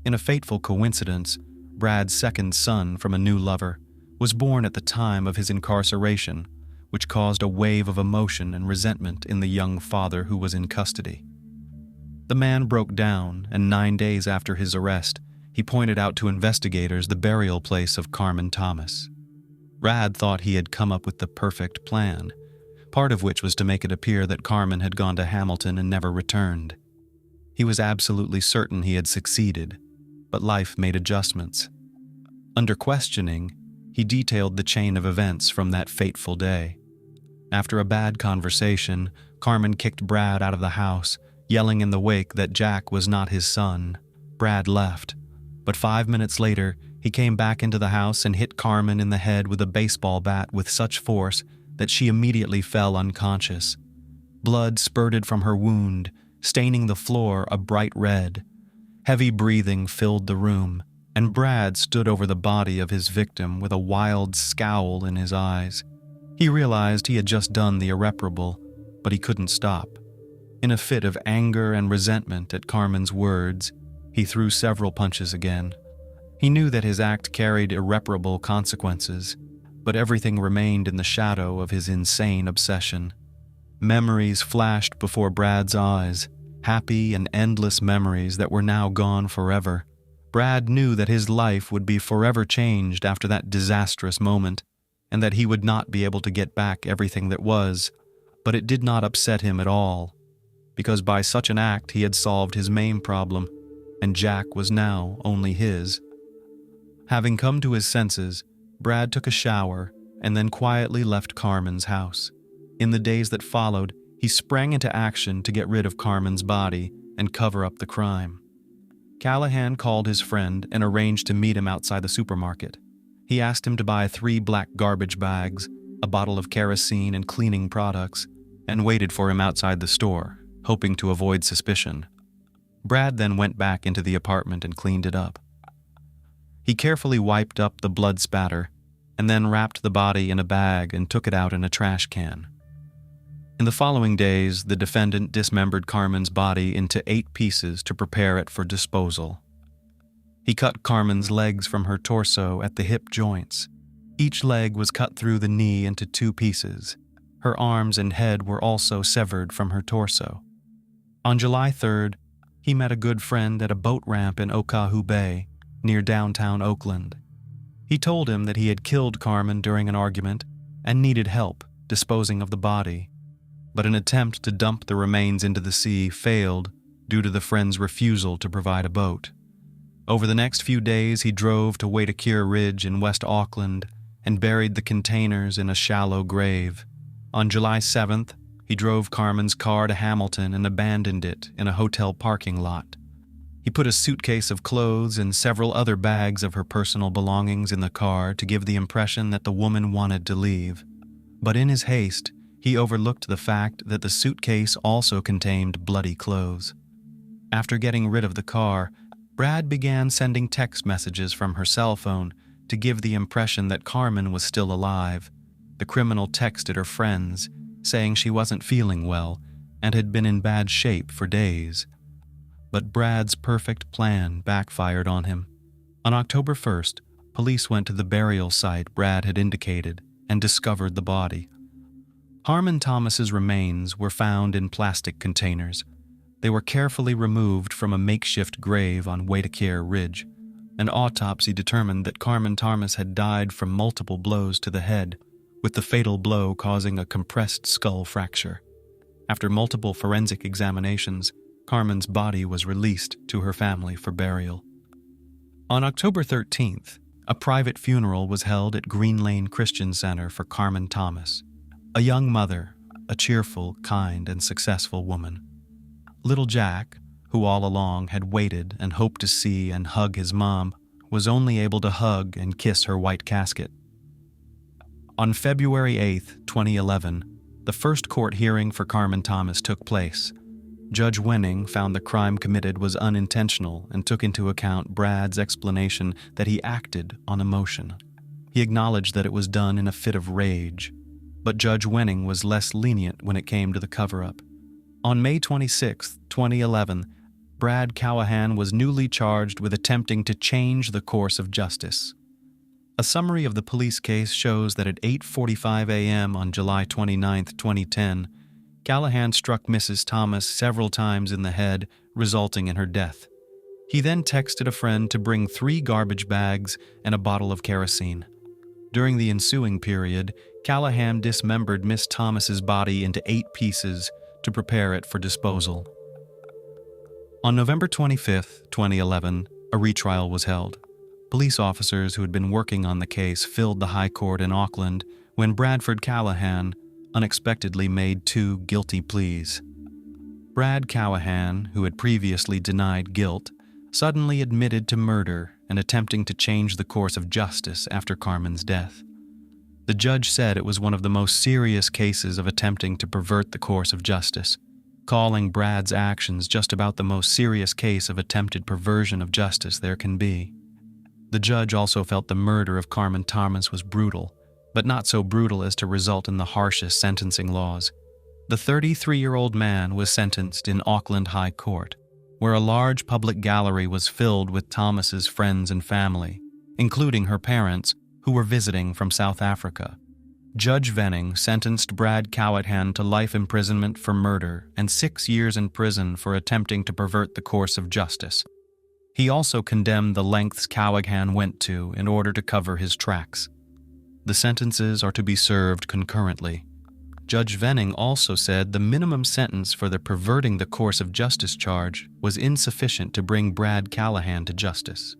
In a fateful coincidence, Brad's second son from a new lover was born at the time of his incarceration, which caused a wave of emotion and resentment in the young father who was in custody. The man broke down, and 9 days after his arrest, he pointed out to investigators the burial place of Carmen Thomas. Brad thought he had come up with the perfect plan, part of which was to make it appear that Carmen had gone to Hamilton and never returned. He was absolutely certain he had succeeded, but life made adjustments. Under questioning, he detailed the chain of events from that fateful day. After a bad conversation, Carmen kicked Brad out of the house, yelling in the wake that Jack was not his son. Brad left, but 5 minutes later, he came back into the house and hit Carmen in the head with a baseball bat with such force that she immediately fell unconscious. Blood spurted from her wound, staining the floor a bright red. Heavy breathing filled the room, and Brad stood over the body of his victim with a wild scowl in his eyes. He realized he had just done the irreparable, but he couldn't stop. In a fit of anger and resentment at Carmen's words, he threw several punches again. He knew that his act carried irreparable consequences, but everything remained in the shadow of his insane obsession. Memories flashed before Brad's eyes, happy and endless memories that were now gone forever. Brad knew that his life would be forever changed after that disastrous moment, and that he would not be able to get back everything that was, but it did not upset him at all, because by such an act he had solved his main problem, and Jack was now only his. Having come to his senses, Brad took a shower and then quietly left Carmen's house. In the days that followed, he sprang into action to get rid of Carmen's body and cover up the crime. Callahan called his friend and arranged to meet him outside the supermarket. He asked him to buy 3 black garbage bags, a bottle of kerosene and cleaning products, and waited for him outside the store, hoping to avoid suspicion. Brad then went back into the apartment and cleaned it up. He carefully wiped up the blood spatter and then wrapped the body in a bag and took it out in a trash can. In the following days, the defendant dismembered Carmen's body into 8 pieces to prepare it for disposal. He cut Carmen's legs from her torso at the hip joints. Each leg was cut through the knee into 2 pieces. Her arms and head were also severed from her torso. On July 3rd, he met a good friend at a boat ramp in Okahu Bay, near downtown Oakland. He told him that he had killed Carmen during an argument and needed help disposing of the body, but an attempt to dump the remains into the sea failed due to the friend's refusal to provide a boat. Over the next few days, he drove to Waitakere Ridge in West Auckland and buried the containers in a shallow grave. On July 7th, he drove Carmen's car to Hamilton and abandoned it in a hotel parking lot. He put a suitcase of clothes and several other bags of her personal belongings in the car to give the impression that the woman wanted to leave. But in his haste, he overlooked the fact that the suitcase also contained bloody clothes. After getting rid of the car, Brad began sending text messages from her cell phone to give the impression that Carmen was still alive. The criminal texted her friends, saying she wasn't feeling well and had been in bad shape for days. But Brad's perfect plan backfired on him. On October 1st, police went to the burial site Brad had indicated and discovered the body. Carmen Thomas's remains were found in plastic containers. They were carefully removed from a makeshift grave on Waitakere Ridge. An autopsy determined that Carmen Thomas had died from multiple blows to the head, with the fatal blow causing a compressed skull fracture. After multiple forensic examinations, Carmen's body was released to her family for burial. On October 13th, a private funeral was held at Green Lane Christian Center for Carmen Thomas, a young mother, a cheerful, kind, and successful woman. Little Jack, who all along had waited and hoped to see and hug his mom, was only able to hug and kiss her white casket. On February 8, 2011, the first court hearing for Carmen Thomas took place. Judge Wenning found the crime committed was unintentional and took into account Brad's explanation that he acted on emotion. He acknowledged that it was done in a fit of rage, but Judge Wenning was less lenient when it came to the cover-up. On May 26, 2011, Brad Callahan was newly charged with attempting to change the course of justice. A summary of the police case shows that at 8:45 a.m. on July 29, 2010, Callahan struck Mrs. Thomas several times in the head, resulting in her death. He then texted a friend to bring 3 garbage bags and a bottle of kerosene. During the ensuing period, Callahan dismembered Miss Thomas's body into 8 pieces to prepare it for disposal. On November 25, 2011, a retrial was held. Police officers who had been working on the case filled the High Court in Auckland when Bradford Callahan unexpectedly made 2 guilty pleas. Brad Callahan, who had previously denied guilt, suddenly admitted to murder and attempting to change the course of justice after Carmen's death. The judge said it was one of the most serious cases of attempting to pervert the course of justice, calling Brad's actions just about the most serious case of attempted perversion of justice there can be. The judge also felt the murder of Carmen Thomas was brutal, but not so brutal as to result in the harshest sentencing laws. The 33-year-old man was sentenced in Auckland High Court, where a large public gallery was filled with Thomas's friends and family, including her parents, who were visiting from South Africa. Judge Venning sentenced Brad Callahan to life imprisonment for murder and 6 years in prison for attempting to pervert the course of justice. He also condemned the lengths Callahan went to in order to cover his tracks. The sentences are to be served concurrently. Judge Venning also said the minimum sentence for the perverting the course of justice charge was insufficient to bring Brad Callahan to justice.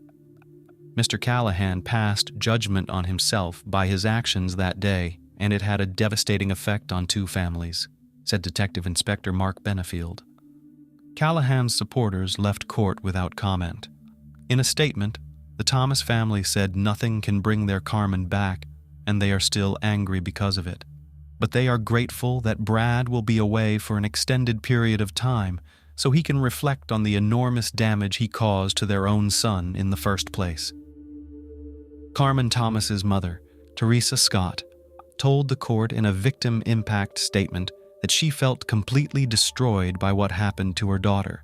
Mr. Callahan passed judgment on himself by his actions that day, and it had a devastating effect on 2 families, said Detective Inspector Mark Benefield. Callahan's supporters left court without comment. In a statement, The Thomas family said nothing can bring their Carmen back, and they are still angry because of it. But they are grateful that Brad will be away for an extended period of time so he can reflect on the enormous damage he caused to their own son in the first place. Carmen Thomas's mother, Teresa Scott, told the court in a victim impact statement that she felt completely destroyed by what happened to her daughter.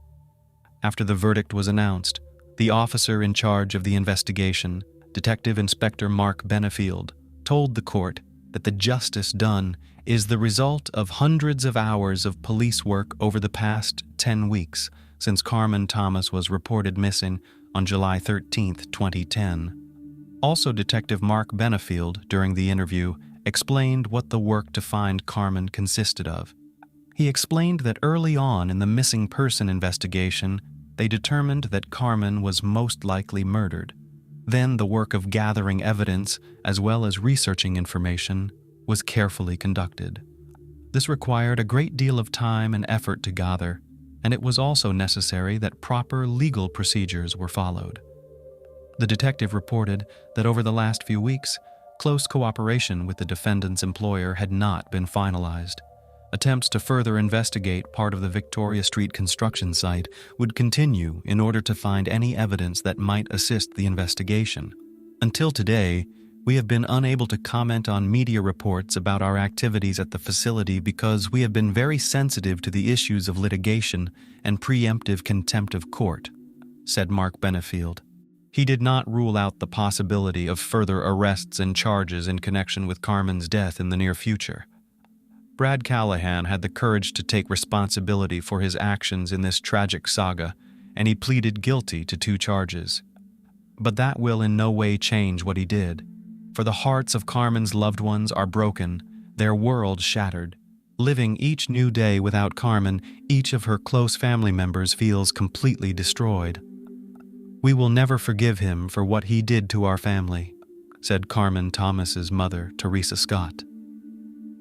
After the verdict was announced, the officer in charge of the investigation, Detective Inspector Mark Benefield, told the court that the justice done is the result of hundreds of hours of police work over the past 10 weeks since Carmen Thomas was reported missing on July 13, 2010. Also, Detective Mark Benefield, during the interview, explained what the work to find Carmen consisted of. He explained that early on in the missing person investigation, they determined that Carmen was most likely murdered. Then the work of gathering evidence, as well as researching information, was carefully conducted. This required a great deal of time and effort to gather, and it was also necessary that proper legal procedures were followed. The detective reported that over the last few weeks, close cooperation with the defendant's employer had not been finalized. Attempts to further investigate part of the Victoria Street construction site would continue in order to find any evidence that might assist the investigation. Until today, we have been unable to comment on media reports about our activities at the facility because we have been very sensitive to the issues of litigation and preemptive contempt of court, said Mark Benefield. He did not rule out the possibility of further arrests and charges in connection with Carmen's death in the near future. Brad Callahan had the courage to take responsibility for his actions in this tragic saga, and he pleaded guilty to 2 charges. But that will in no way change what he did. For the hearts of Carmen's loved ones are broken, their world shattered. Living each new day without Carmen, each of her close family members feels completely destroyed. We will never forgive him for what he did to our family, said Carmen Thomas's mother, Teresa Scott.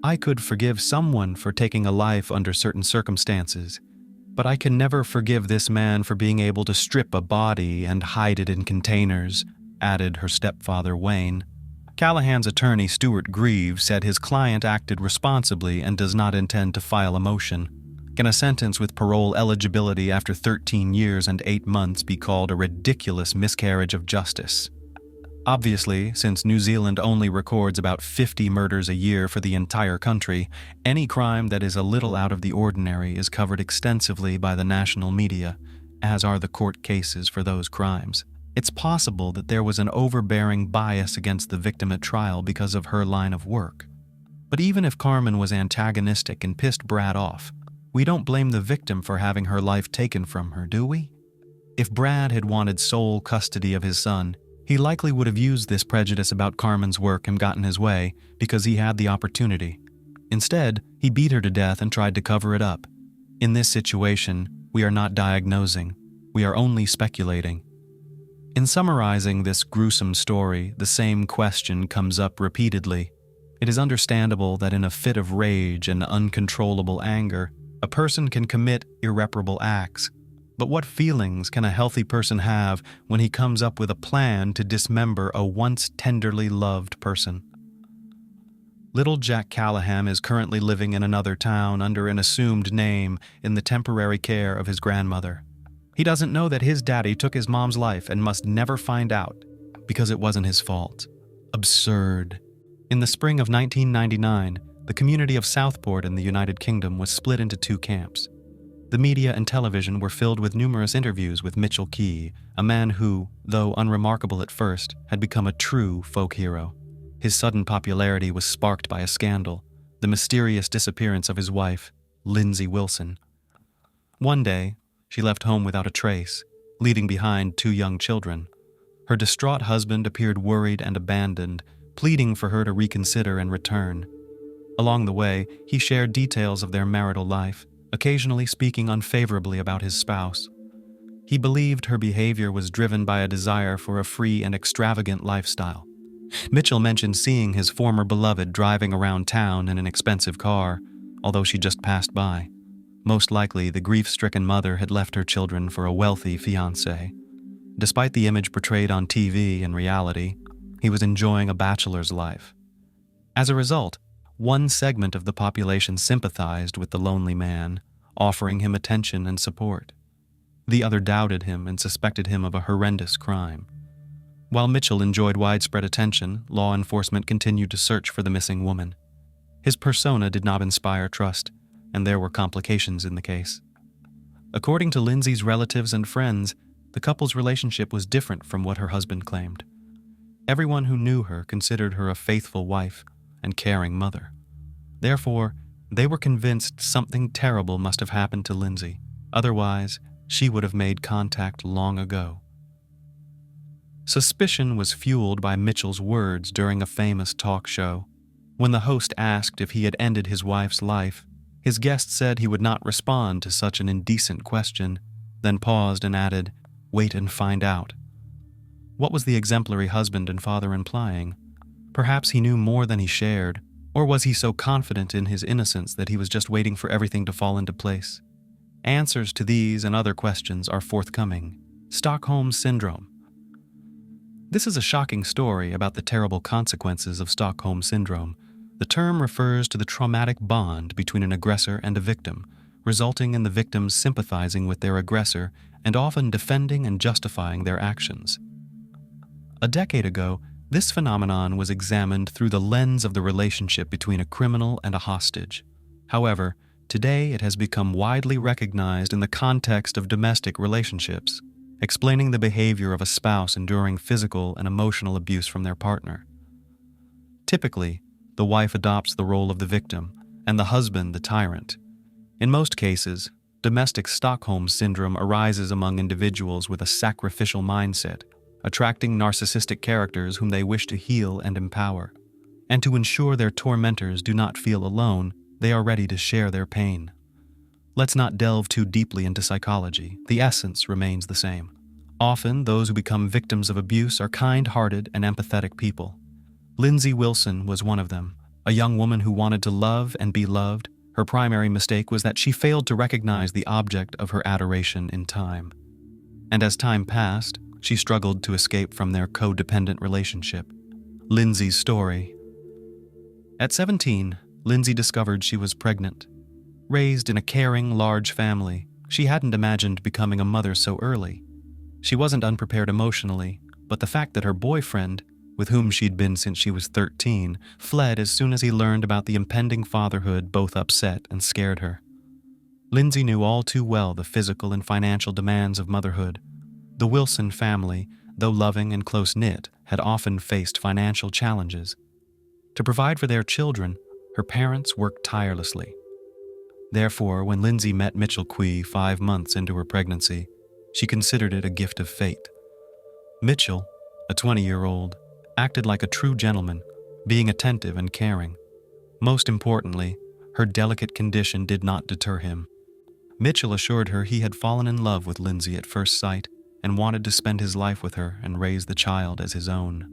I could forgive someone for taking a life under certain circumstances, but I can never forgive this man for being able to strip a body and hide it in containers, added her stepfather Wayne. Callahan's attorney Stuart Grieve said his client acted responsibly and does not intend to file a motion. Can a sentence with parole eligibility after 13 years and 8 months be called a ridiculous miscarriage of justice? Obviously, since New Zealand only records about 50 murders a year for the entire country, any crime that is a little out of the ordinary is covered extensively by the national media, as are the court cases for those crimes. It's possible that there was an overbearing bias against the victim at trial because of her line of work. But even if Carmen was antagonistic and pissed Brad off, we don't blame the victim for having her life taken from her, do we? If Brad had wanted sole custody of his son, he likely would have used this prejudice about Carmen's work and gotten his way because he had the opportunity. Instead, he beat her to death and tried to cover it up. In this situation, we are not diagnosing, we are only speculating. In summarizing this gruesome story, the same question comes up repeatedly. It is understandable that in a fit of rage and uncontrollable anger, a person can commit irreparable acts. But what feelings can a healthy person have when he comes up with a plan to dismember a once tenderly loved person? Little Jack Callahan is currently living in another town under an assumed name in the temporary care of his grandmother. He doesn't know that his daddy took his mom's life and must never find out because it wasn't his fault. Absurd. In the spring of 1999, the community of Southport in the United Kingdom was split into 2 camps. The media and television were filled with numerous interviews with Mitchell Key, a man who, though unremarkable at first, had become a true folk hero. His sudden popularity was sparked by a scandal, the mysterious disappearance of his wife, Lindsay Wilson. One day, she left home without a trace, leaving behind 2 young children. Her distraught husband appeared worried and abandoned, pleading for her to reconsider and return. Along the way, he shared details of their marital life, occasionally speaking unfavorably about his spouse. He believed her behavior was driven by a desire for a free and extravagant lifestyle. Mitchell mentioned seeing his former beloved driving around town in an expensive car, although she just passed by. Most likely, the grief-stricken mother had left her children for a wealthy fiancé. Despite the image portrayed on TV and reality, he was enjoying a bachelor's life. As a result, one segment of the population sympathized with the lonely man, offering him attention and support. The other doubted him and suspected him of a horrendous crime. While Mitchell enjoyed widespread attention, law enforcement continued to search for the missing woman. His persona did not inspire trust, and there were complications in the case. According to Lindsay's relatives and friends, the couple's relationship was different from what her husband claimed. Everyone who knew her considered her a faithful wife and caring mother. Therefore, they were convinced something terrible must have happened to Lindsay. Otherwise, she would have made contact long ago. Suspicion was fueled by Mitchell's words during a famous talk show. When the host asked if he had ended his wife's life, his guest said he would not respond to such an indecent question, then paused and added, "Wait and find out." What was the exemplary husband and father implying? Perhaps he knew more than he shared, or was he so confident in his innocence that he was just waiting for everything to fall into place? Answers to these and other questions are forthcoming. Stockholm Syndrome. This is a shocking story about the terrible consequences of Stockholm Syndrome. The term refers to the traumatic bond between an aggressor and a victim, resulting in the victims sympathizing with their aggressor and often defending and justifying their actions. A decade ago, this phenomenon was examined through the lens of the relationship between a criminal and a hostage. However, today it has become widely recognized in the context of domestic relationships, explaining the behavior of a spouse enduring physical and emotional abuse from their partner. Typically, the wife adopts the role of the victim and the husband the tyrant. In most cases, domestic Stockholm Syndrome arises among individuals with a sacrificial mindset, attracting narcissistic characters whom they wish to heal and empower. And to ensure their tormentors do not feel alone, they are ready to share their pain. Let's not delve too deeply into psychology. The essence remains the same. Often, those who become victims of abuse are kind-hearted and empathetic people. Lindsay Wilson was one of them, a young woman who wanted to love and be loved. Her primary mistake was that she failed to recognize the object of her adoration in time. And as time passed, she struggled to escape from their codependent relationship. Lindsay's story. At 17, Lindsay discovered she was pregnant. Raised in a caring, large family, she hadn't imagined becoming a mother so early. She wasn't unprepared emotionally, but the fact that her boyfriend, with whom she'd been since she was 13, fled as soon as he learned about the impending fatherhood both upset and scared her. Lindsay knew all too well the physical and financial demands of motherhood. The Wilson family, though loving and close-knit, had often faced financial challenges. To provide for their children, her parents worked tirelessly. Therefore, when Lindsay met Mitchell Quee 5 months into her pregnancy, she considered it a gift of fate. Mitchell, a 20-year-old, acted like a true gentleman, being attentive and caring. Most importantly, her delicate condition did not deter him. Mitchell assured her he had fallen in love with Lindsay at first sight and wanted to spend his life with her and raise the child as his own.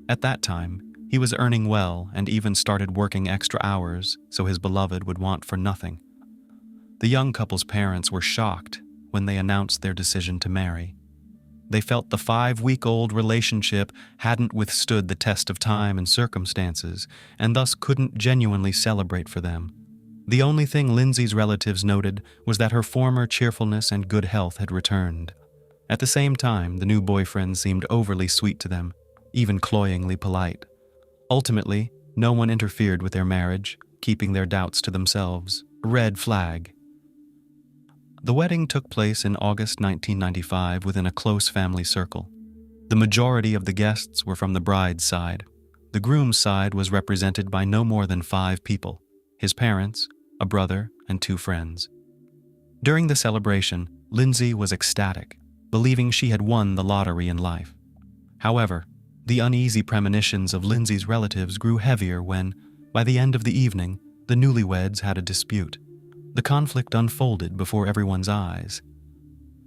At that time, he was earning well and even started working extra hours so his beloved would want for nothing. The young couple's parents were shocked when they announced their decision to marry. They felt the 5-week-old relationship hadn't withstood the test of time and circumstances, and thus couldn't genuinely celebrate for them. The only thing Lindsay's relatives noted was that her former cheerfulness and good health had returned. At the same time, the new boyfriend seemed overly sweet to them, even cloyingly polite. Ultimately, no one interfered with their marriage, keeping their doubts to themselves. Red flag. The wedding took place in August 1995 within a close family circle. The majority of the guests were from the bride's side. The groom's side was represented by no more than 5 people: his parents, a brother, and 2 friends. During the celebration, Lindsay was ecstatic, believing she had won the lottery in life. However, the uneasy premonitions of Lindsay's relatives grew heavier when, by the end of the evening, the newlyweds had a dispute. The conflict unfolded before everyone's eyes.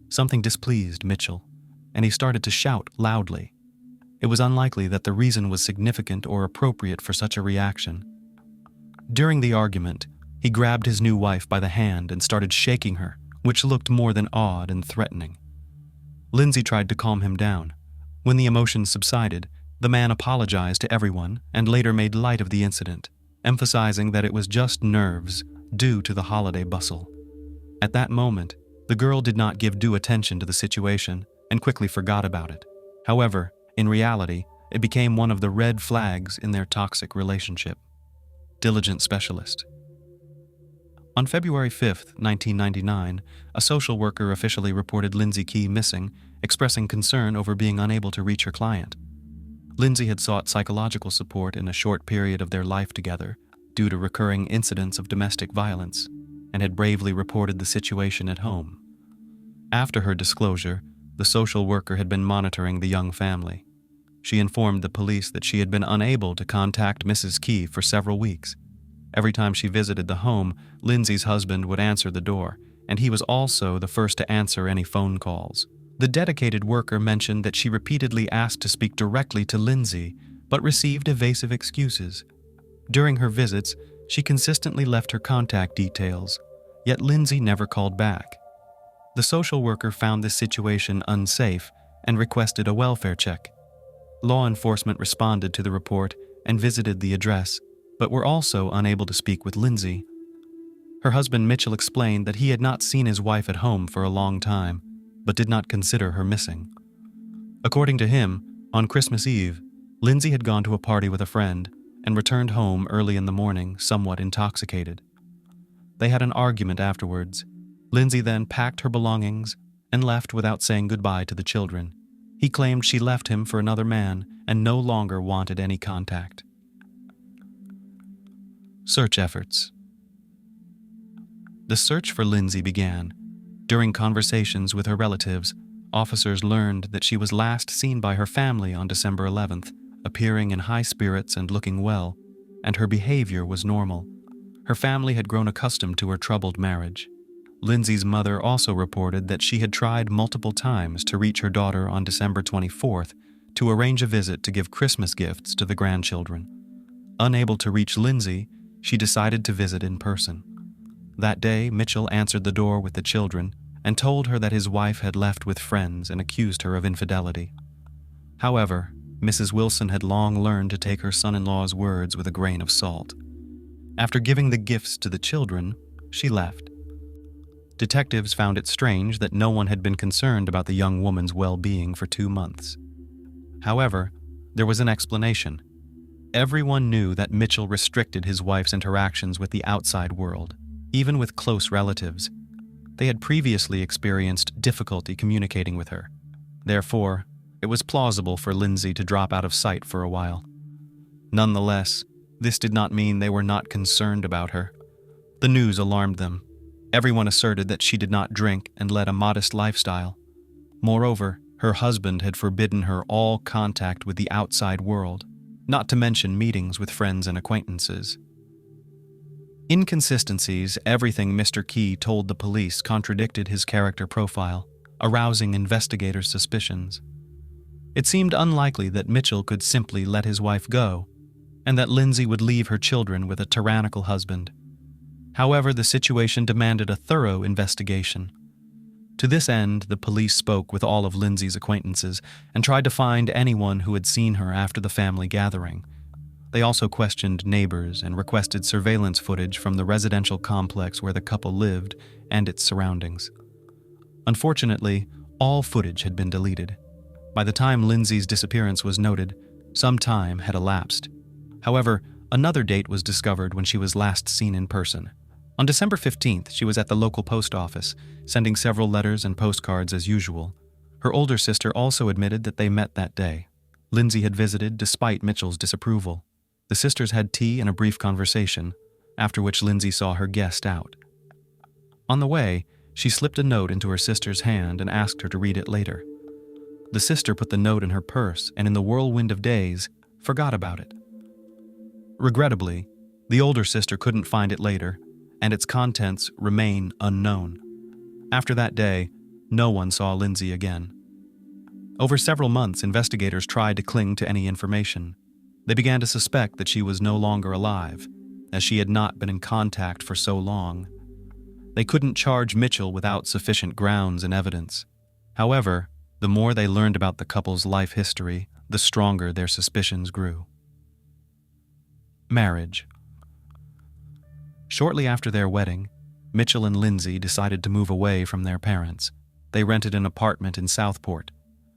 Something displeased Mitchell, and he started to shout loudly. It was unlikely that the reason was significant or appropriate for such a reaction. During the argument, he grabbed his new wife by the hand and started shaking her, which looked more than odd and threatening. Lindsay tried to calm him down. When the emotions subsided, the man apologized to everyone and later made light of the incident, emphasizing that it was just nerves due to the holiday bustle. At that moment, the girl did not give due attention to the situation and quickly forgot about it. However, in reality, it became one of the red flags in their toxic relationship. Diligent specialist. On February 5, 1999, a social worker officially reported Lindsay Key missing, expressing concern over being unable to reach her client. Lindsay had sought psychological support in a short period of their life together due to recurring incidents of domestic violence, and had bravely reported the situation at home. After her disclosure, the social worker had been monitoring the young family. She informed the police that she had been unable to contact Mrs. Key for several weeks. Every time she visited the home, Lindsay's husband would answer the door, and he was also the first to answer any phone calls. The dedicated worker mentioned that she repeatedly asked to speak directly to Lindsay, but received evasive excuses. During her visits, she consistently left her contact details, yet Lindsay never called back. The social worker found this situation unsafe and requested a welfare check. Law enforcement responded to the report and visited the address, but were also unable to speak with Lindsay. Her husband Mitchell explained that he had not seen his wife at home for a long time, but did not consider her missing. According to him, on Christmas Eve, Lindsay had gone to a party with a friend and returned home early in the morning, somewhat intoxicated. They had an argument afterwards. Lindsay then packed her belongings and left without saying goodbye to the children. He claimed she left him for another man and no longer wanted any contact. Search efforts. The search for Lindsay began. During conversations with her relatives, officers learned that she was last seen by her family on December 11th, appearing in high spirits and looking well, and her behavior was normal. Her family had grown accustomed to her troubled marriage. Lindsay's mother also reported that she had tried multiple times to reach her daughter on December 24th to arrange a visit to give Christmas gifts to the grandchildren. Unable to reach Lindsay, she decided to visit in person. That day, Mitchell answered the door with the children and told her that his wife had left with friends and accused her of infidelity. However, Mrs. Wilson had long learned to take her son-in-law's words with a grain of salt. After giving the gifts to the children, she left. Detectives found it strange that no one had been concerned about the young woman's well-being for 2 months. However, there was an explanation. Everyone knew that Mitchell restricted his wife's interactions with the outside world, even with close relatives. They had previously experienced difficulty communicating with her. Therefore, it was plausible for Lindsay to drop out of sight for a while. Nonetheless, this did not mean they were not concerned about her. The news alarmed them. Everyone asserted that she did not drink and led a modest lifestyle. Moreover, her husband had forbidden her all contact with the outside world, not to mention meetings with friends and acquaintances. Inconsistencies, everything Mr. Key told the police contradicted his character profile, arousing investigators' suspicions. It seemed unlikely that Mitchell could simply let his wife go, and that Lindsay would leave her children with a tyrannical husband. However, the situation demanded a thorough investigation. To this end, the police spoke with all of Lindsay's acquaintances and tried to find anyone who had seen her after the family gathering. They also questioned neighbors and requested surveillance footage from the residential complex where the couple lived and its surroundings. Unfortunately, all footage had been deleted. By the time Lindsay's disappearance was noted, some time had elapsed. However, another date was discovered when she was last seen in person. On December 15th, she was at the local post office, sending several letters and postcards as usual. Her older sister also admitted that they met that day. Lindsay had visited despite Mitchell's disapproval. The sisters had tea and a brief conversation, after which Lindsay saw her guest out. On the way, she slipped a note into her sister's hand and asked her to read it later. The sister put the note in her purse and in the whirlwind of days, forgot about it. Regrettably, the older sister couldn't find it later, and its contents remain unknown. After that day, no one saw Lindsay again. Over several months, investigators tried to cling to any information. They began to suspect that she was no longer alive, as she had not been in contact for so long. They couldn't charge Mitchell without sufficient grounds and evidence. However, The more they learned about the couple's life history, the stronger their suspicions grew. Marriage. Shortly after their wedding, Mitchell and Lindsay decided to move away from their parents. They rented an apartment in Southport.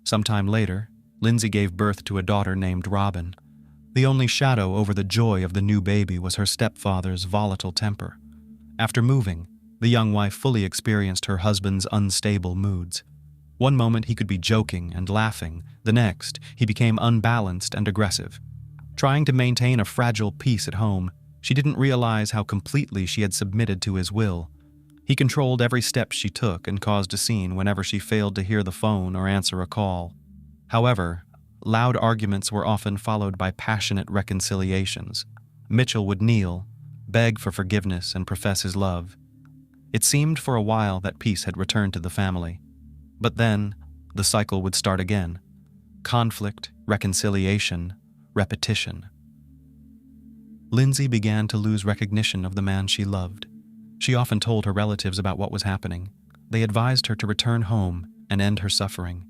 Sometime later, Lindsay gave birth to a daughter named Robin. The only shadow over the joy of the new baby was her stepfather's volatile temper. After moving, the young wife fully experienced her husband's unstable moods. One moment he could be joking and laughing, the next he became unbalanced and aggressive. Trying to maintain a fragile peace at home, she didn't realize how completely she had submitted to his will. He controlled every step she took and caused a scene whenever she failed to hear the phone or answer a call. However, loud arguments were often followed by passionate reconciliations. Mitchell would kneel, beg for forgiveness, and profess his love. It seemed for a while that peace had returned to the family. But then, the cycle would start again. Conflict, reconciliation, repetition. Lindsay began to lose recognition of the man she loved. She often told her relatives about what was happening. They advised her to return home and end her suffering.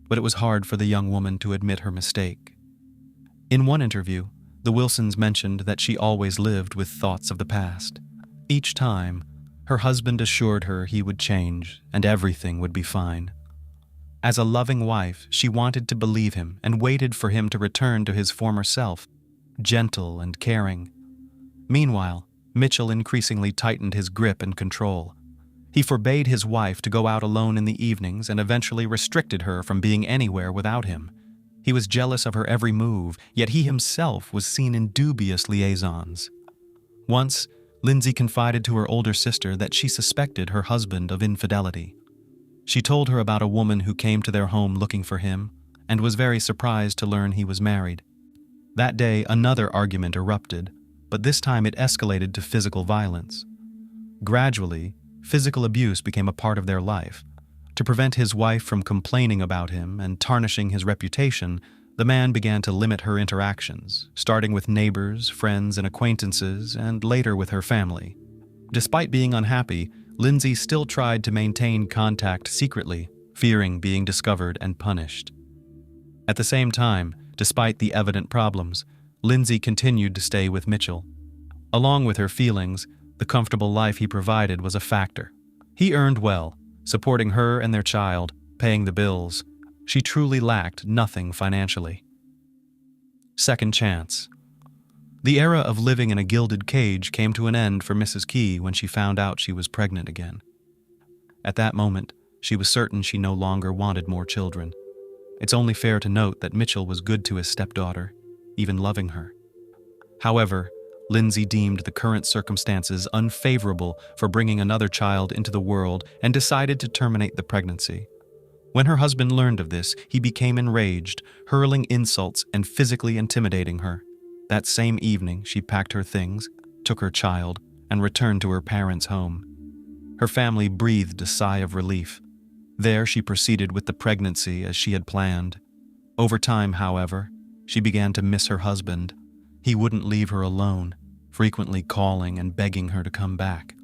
But it was hard for the young woman to admit her mistake. In one interview, the Wilsons mentioned that she always lived with thoughts of the past. Each time, her husband assured her he would change and everything would be fine. As a loving wife, she wanted to believe him and waited for him to return to his former self, gentle and caring. Meanwhile, Mitchell increasingly tightened his grip and control. He forbade his wife to go out alone in the evenings and eventually restricted her from being anywhere without him. He was jealous of her every move, yet he himself was seen in dubious liaisons. Once, Lindsay confided to her older sister that she suspected her husband of infidelity. She told her about a woman who came to their home looking for him and was very surprised to learn he was married. That day, another argument erupted, but this time it escalated to physical violence. Gradually, physical abuse became a part of their life. To prevent his wife from complaining about him and tarnishing his reputation, the man began to limit her interactions, starting with neighbors, friends, and acquaintances, and later with her family. Despite being unhappy, Lindsay still tried to maintain contact secretly, fearing being discovered and punished. At the same time, despite the evident problems, Lindsay continued to stay with Mitchell. Along with her feelings, the comfortable life he provided was a factor. He earned well, supporting her and their child, paying the bills. She truly lacked nothing financially. Second chance. The era of living in a gilded cage came to an end for Mrs. Key when she found out she was pregnant again. At that moment, she was certain she no longer wanted more children. It's only fair to note that Mitchell was good to his stepdaughter, even loving her. However, Lindsay deemed the current circumstances unfavorable for bringing another child into the world and decided to terminate the pregnancy. When her husband learned of this, he became enraged, hurling insults and physically intimidating her. That same evening, she packed her things, took her child, and returned to her parents' home. Her family breathed a sigh of relief. There, she proceeded with the pregnancy as she had planned. Over time, however, she began to miss her husband. He wouldn't leave her alone, frequently calling and begging her to come back.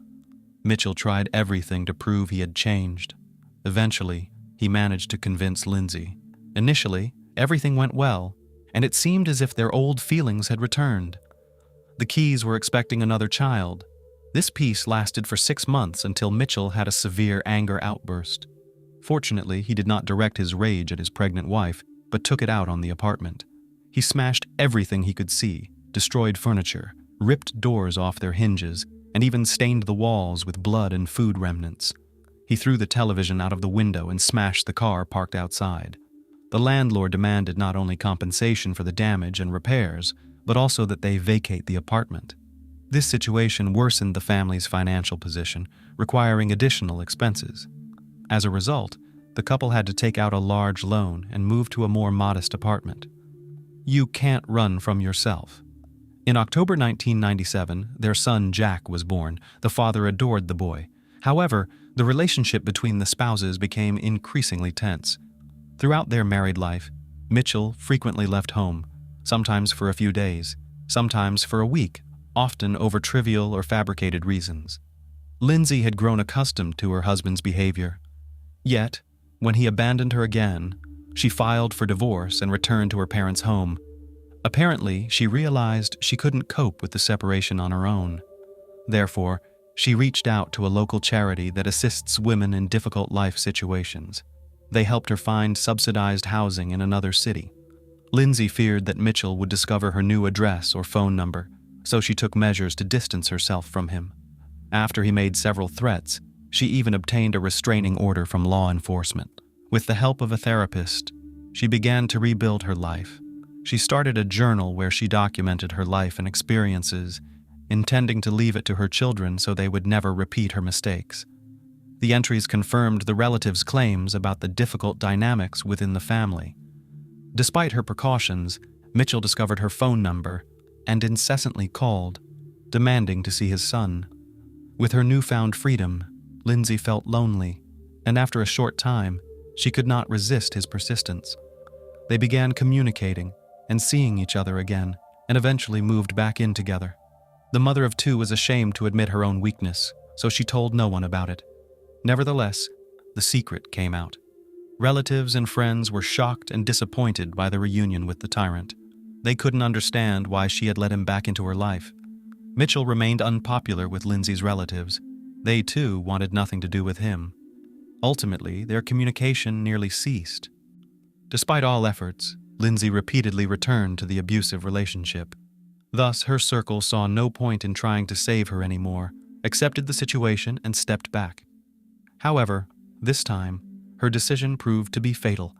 Mitchell tried everything to prove he had changed. Eventually, he managed to convince Lindsay. Initially, everything went well, and it seemed as if their old feelings had returned. The Keys were expecting another child. This peace lasted for 6 months until Mitchell had a severe anger outburst. Fortunately, he did not direct his rage at his pregnant wife, but took it out on the apartment. He smashed everything he could see, destroyed furniture, ripped doors off their hinges, and even stained the walls with blood and food remnants. He threw the television out of the window and smashed the car parked outside. The landlord demanded not only compensation for the damage and repairs, but also that they vacate the apartment. This situation worsened the family's financial position, requiring additional expenses. As a result, the couple had to take out a large loan and move to a more modest apartment. You can't run from yourself. In October 1997, their son Jack was born. The father adored the boy. However, the relationship between the spouses became increasingly tense. Throughout their married life, Mitchell frequently left home, sometimes for a few days, sometimes for a week, often over trivial or fabricated reasons. Lindsay had grown accustomed to her husband's behavior. Yet, When he abandoned her again, she filed for divorce and returned to her parents' home. Apparently, she realized she couldn't cope with the separation on her own. Therefore, she reached out to a local charity that assists women in difficult life situations. They helped her find subsidized housing in another city. Lindsay feared that Mitchell would discover her new address or phone number, so she took measures to distance herself from him. After he made several threats, she even obtained a restraining order from law enforcement. With the help of a therapist, she began to rebuild her life. She started a journal where she documented her life and experiences, intending to leave it to her children so they would never repeat her mistakes. The entries confirmed the relatives' claims about the difficult dynamics within the family. Despite her precautions, Mitchell discovered her phone number and incessantly called, demanding to see his son. With her newfound freedom, Lindsay felt lonely, and after a short time, she could not resist his persistence. They began communicating and seeing each other again, and eventually moved back in together. The mother of two was ashamed to admit her own weakness, so she told no one about it. Nevertheless, the secret came out. Relatives and friends were shocked and disappointed by the reunion with the tyrant. They couldn't understand why she had let him back into her life. Mitchell remained unpopular with Lindsay's relatives. They, too, wanted nothing to do with him. Ultimately, their communication nearly ceased. Despite all efforts, Lindsay repeatedly returned to the abusive relationship. Thus, her circle saw no point in trying to save her anymore, accepted the situation, and stepped back. However, this time, her decision proved to be fatal.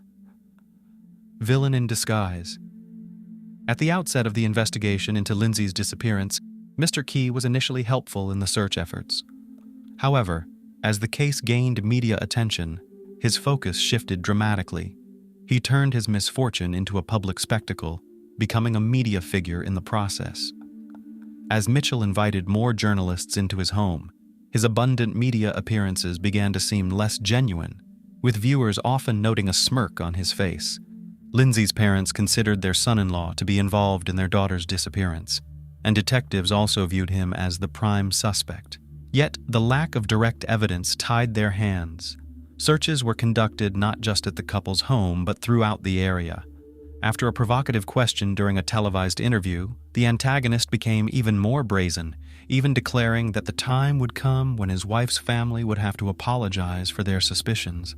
Villain in disguise. At the outset of the investigation into Lindsay's disappearance, Mr. Key was initially helpful in the search efforts. However, as the case gained media attention, his focus shifted dramatically. He turned his misfortune into a public spectacle, becoming a media figure in the process. As Mitchell invited more journalists into his home, his abundant media appearances began to seem less genuine, with viewers often noting a smirk on his face. Lindsay's parents considered their son-in-law to be involved in their daughter's disappearance, and detectives also viewed him as the prime suspect. Yet, the lack of direct evidence tied their hands. Searches were conducted not just at the couple's home, but throughout the area. After a provocative question during a televised interview, the antagonist became even more brazen, even declaring that the time would come when his wife's family would have to apologize for their suspicions.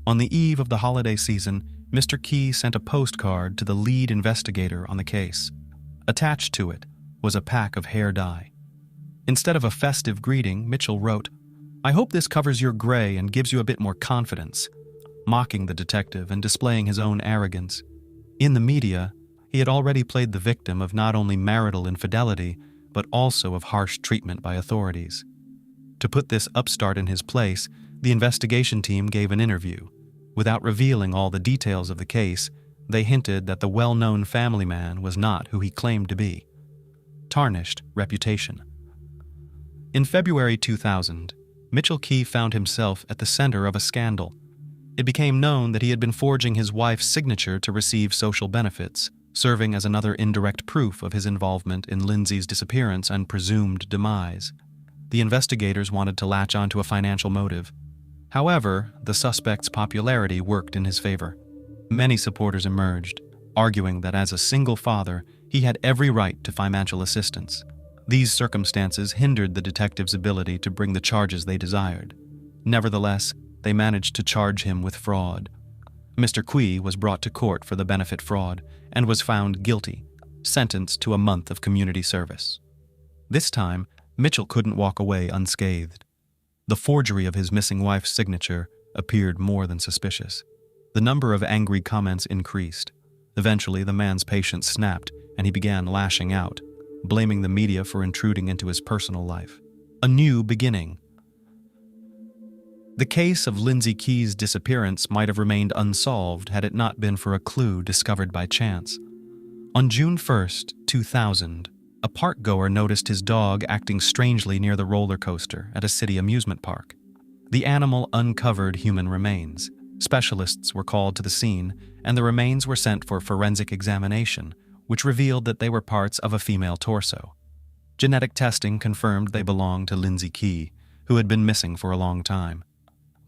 On the eve of the holiday season, Mr. Key sent a postcard to the lead investigator on the case. Attached to it was a pack of hair dye. Instead of a festive greeting, Mitchell wrote, "I hope this covers your gray and gives you a bit more confidence," mocking the detective and displaying his own arrogance. In the media, he had already played the victim of not only marital infidelity, but also of harsh treatment by authorities. To put this upstart in his place, the investigation team gave an interview. Without revealing all the details of the case, they hinted that the well-known family man was not who he claimed to be. Tarnished reputation. In February 2000, Mitchell Key found himself at the center of a scandal. It became known that he had been forging his wife's signature to receive social benefits, serving as another indirect proof of his involvement in Lindsay's disappearance and presumed demise. The investigators wanted to latch onto a financial motive. However, the suspect's popularity worked in his favor. Many supporters emerged, arguing that as a single father, he had every right to financial assistance. These circumstances hindered the detectives' ability to bring the charges they desired. Nevertheless, they managed to charge him with fraud. Mr. Key was brought to court for the benefit fraud and was found guilty, sentenced to a month of community service. This time, Mitchell couldn't walk away unscathed. The forgery of his missing wife's signature appeared more than suspicious. The number of angry comments increased. Eventually, the man's patience snapped, and he began lashing out, blaming the media for intruding into his personal life. A new beginning. The case of Lindsay Key's disappearance might have remained unsolved had it not been for a clue discovered by chance. On June 1st, 2000, a park-goer noticed his dog acting strangely near the roller coaster at a city amusement park. The animal uncovered human remains. Specialists were called to the scene, and the remains were sent for forensic examination, which revealed that they were parts of a female torso. Genetic testing confirmed they belonged to Lindsay Key, who had been missing for a long time.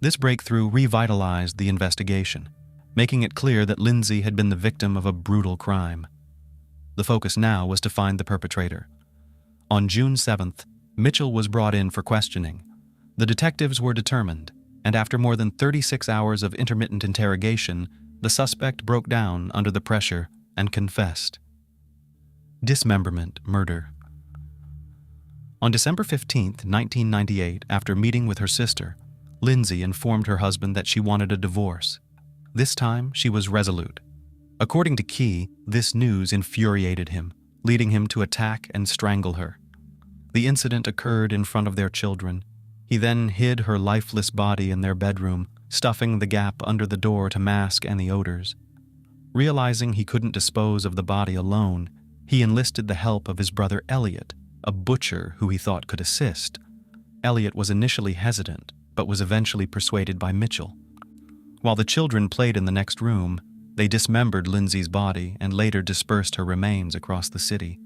This breakthrough revitalized the investigation, making it clear that Lindsay had been the victim of a brutal crime. The focus now was to find the perpetrator. On June 7th, Mitchell was brought in for questioning. The detectives were determined, and after more than 36 hours of intermittent interrogation, the suspect broke down under the pressure and confessed. Dismemberment murder. On December 15, 1998, after meeting with her sister, Lindsay informed her husband that she wanted a divorce. This time, she was resolute. According to Key, this news infuriated him, leading him to attack and strangle her. The incident occurred in front of their children. He then hid her lifeless body in their bedroom, stuffing the gap under the door to mask any odors. Realizing he couldn't dispose of the body alone, he enlisted the help of his brother Elliot, a butcher who he thought could assist. Elliot was initially hesitant, but was eventually persuaded by Mitchell. While the children played in the next room, they dismembered Lindsay's body and later dispersed her remains across the city.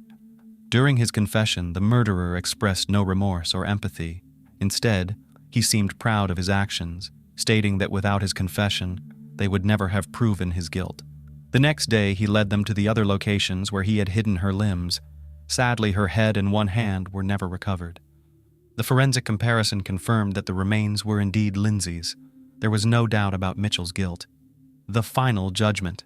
During his confession, the murderer expressed no remorse or empathy. Instead, he seemed proud of his actions, stating that without his confession, they would never have proven his guilt. The next day, he led them to the other locations where he had hidden her limbs. Sadly, her head and one hand were never recovered. The forensic comparison confirmed that the remains were indeed Lindsay's. There was no doubt about Mitchell's guilt. The final judgment.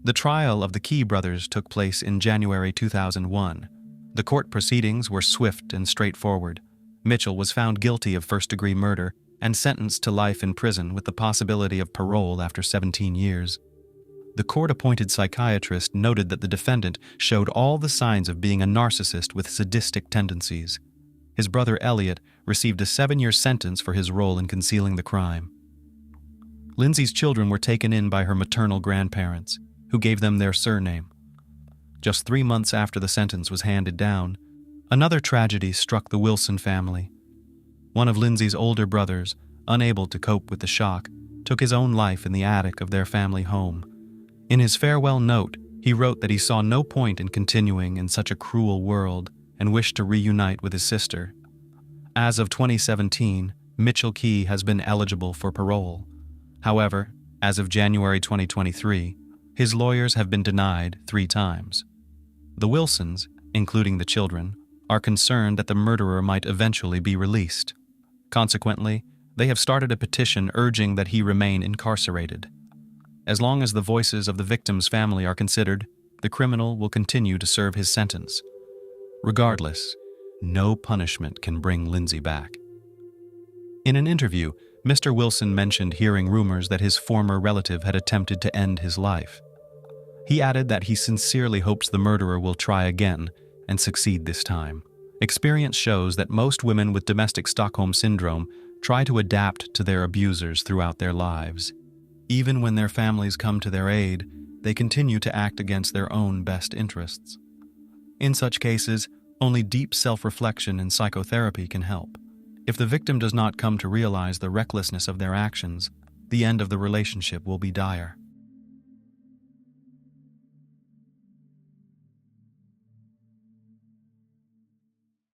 The trial of the Key brothers took place in January 2001. The court proceedings were swift and straightforward. Mitchell was found guilty of first-degree murder and sentenced to life in prison with the possibility of parole after 17 years. The court-appointed psychiatrist noted that the defendant showed all the signs of being a narcissist with sadistic tendencies. His brother Elliot received a 7-year sentence for his role in concealing the crime. Lindsay's children were taken in by her maternal grandparents, who gave them their surname. Just 3 months after the sentence was handed down, another tragedy struck the Wilson family. One of Lindsay's older brothers, unable to cope with the shock, took his own life in the attic of their family home. In his farewell note, he wrote that he saw no point in continuing in such a cruel world and wished to reunite with his sister. As of 2017, Mitchell Key has been eligible for parole. However, as of January 2023, his lawyers have been denied 3 times. The Wilsons, including the children, are concerned that the murderer might eventually be released. Consequently, they have started a petition urging that he remain incarcerated. As long as the voices of the victim's family are considered, the criminal will continue to serve his sentence. Regardless, no punishment can bring Lindsay back. In an interview, Mr. Wilson mentioned hearing rumors that his former relative had attempted to end his life. He added that he sincerely hopes the murderer will try again and succeed this time. Experience shows that most women with domestic Stockholm Syndrome try to adapt to their abusers throughout their lives. Even when their families come to their aid, they continue to act against their own best interests. In such cases, only deep self-reflection and psychotherapy can help. If the victim does not come to realize the recklessness of their actions, the end of the relationship will be dire.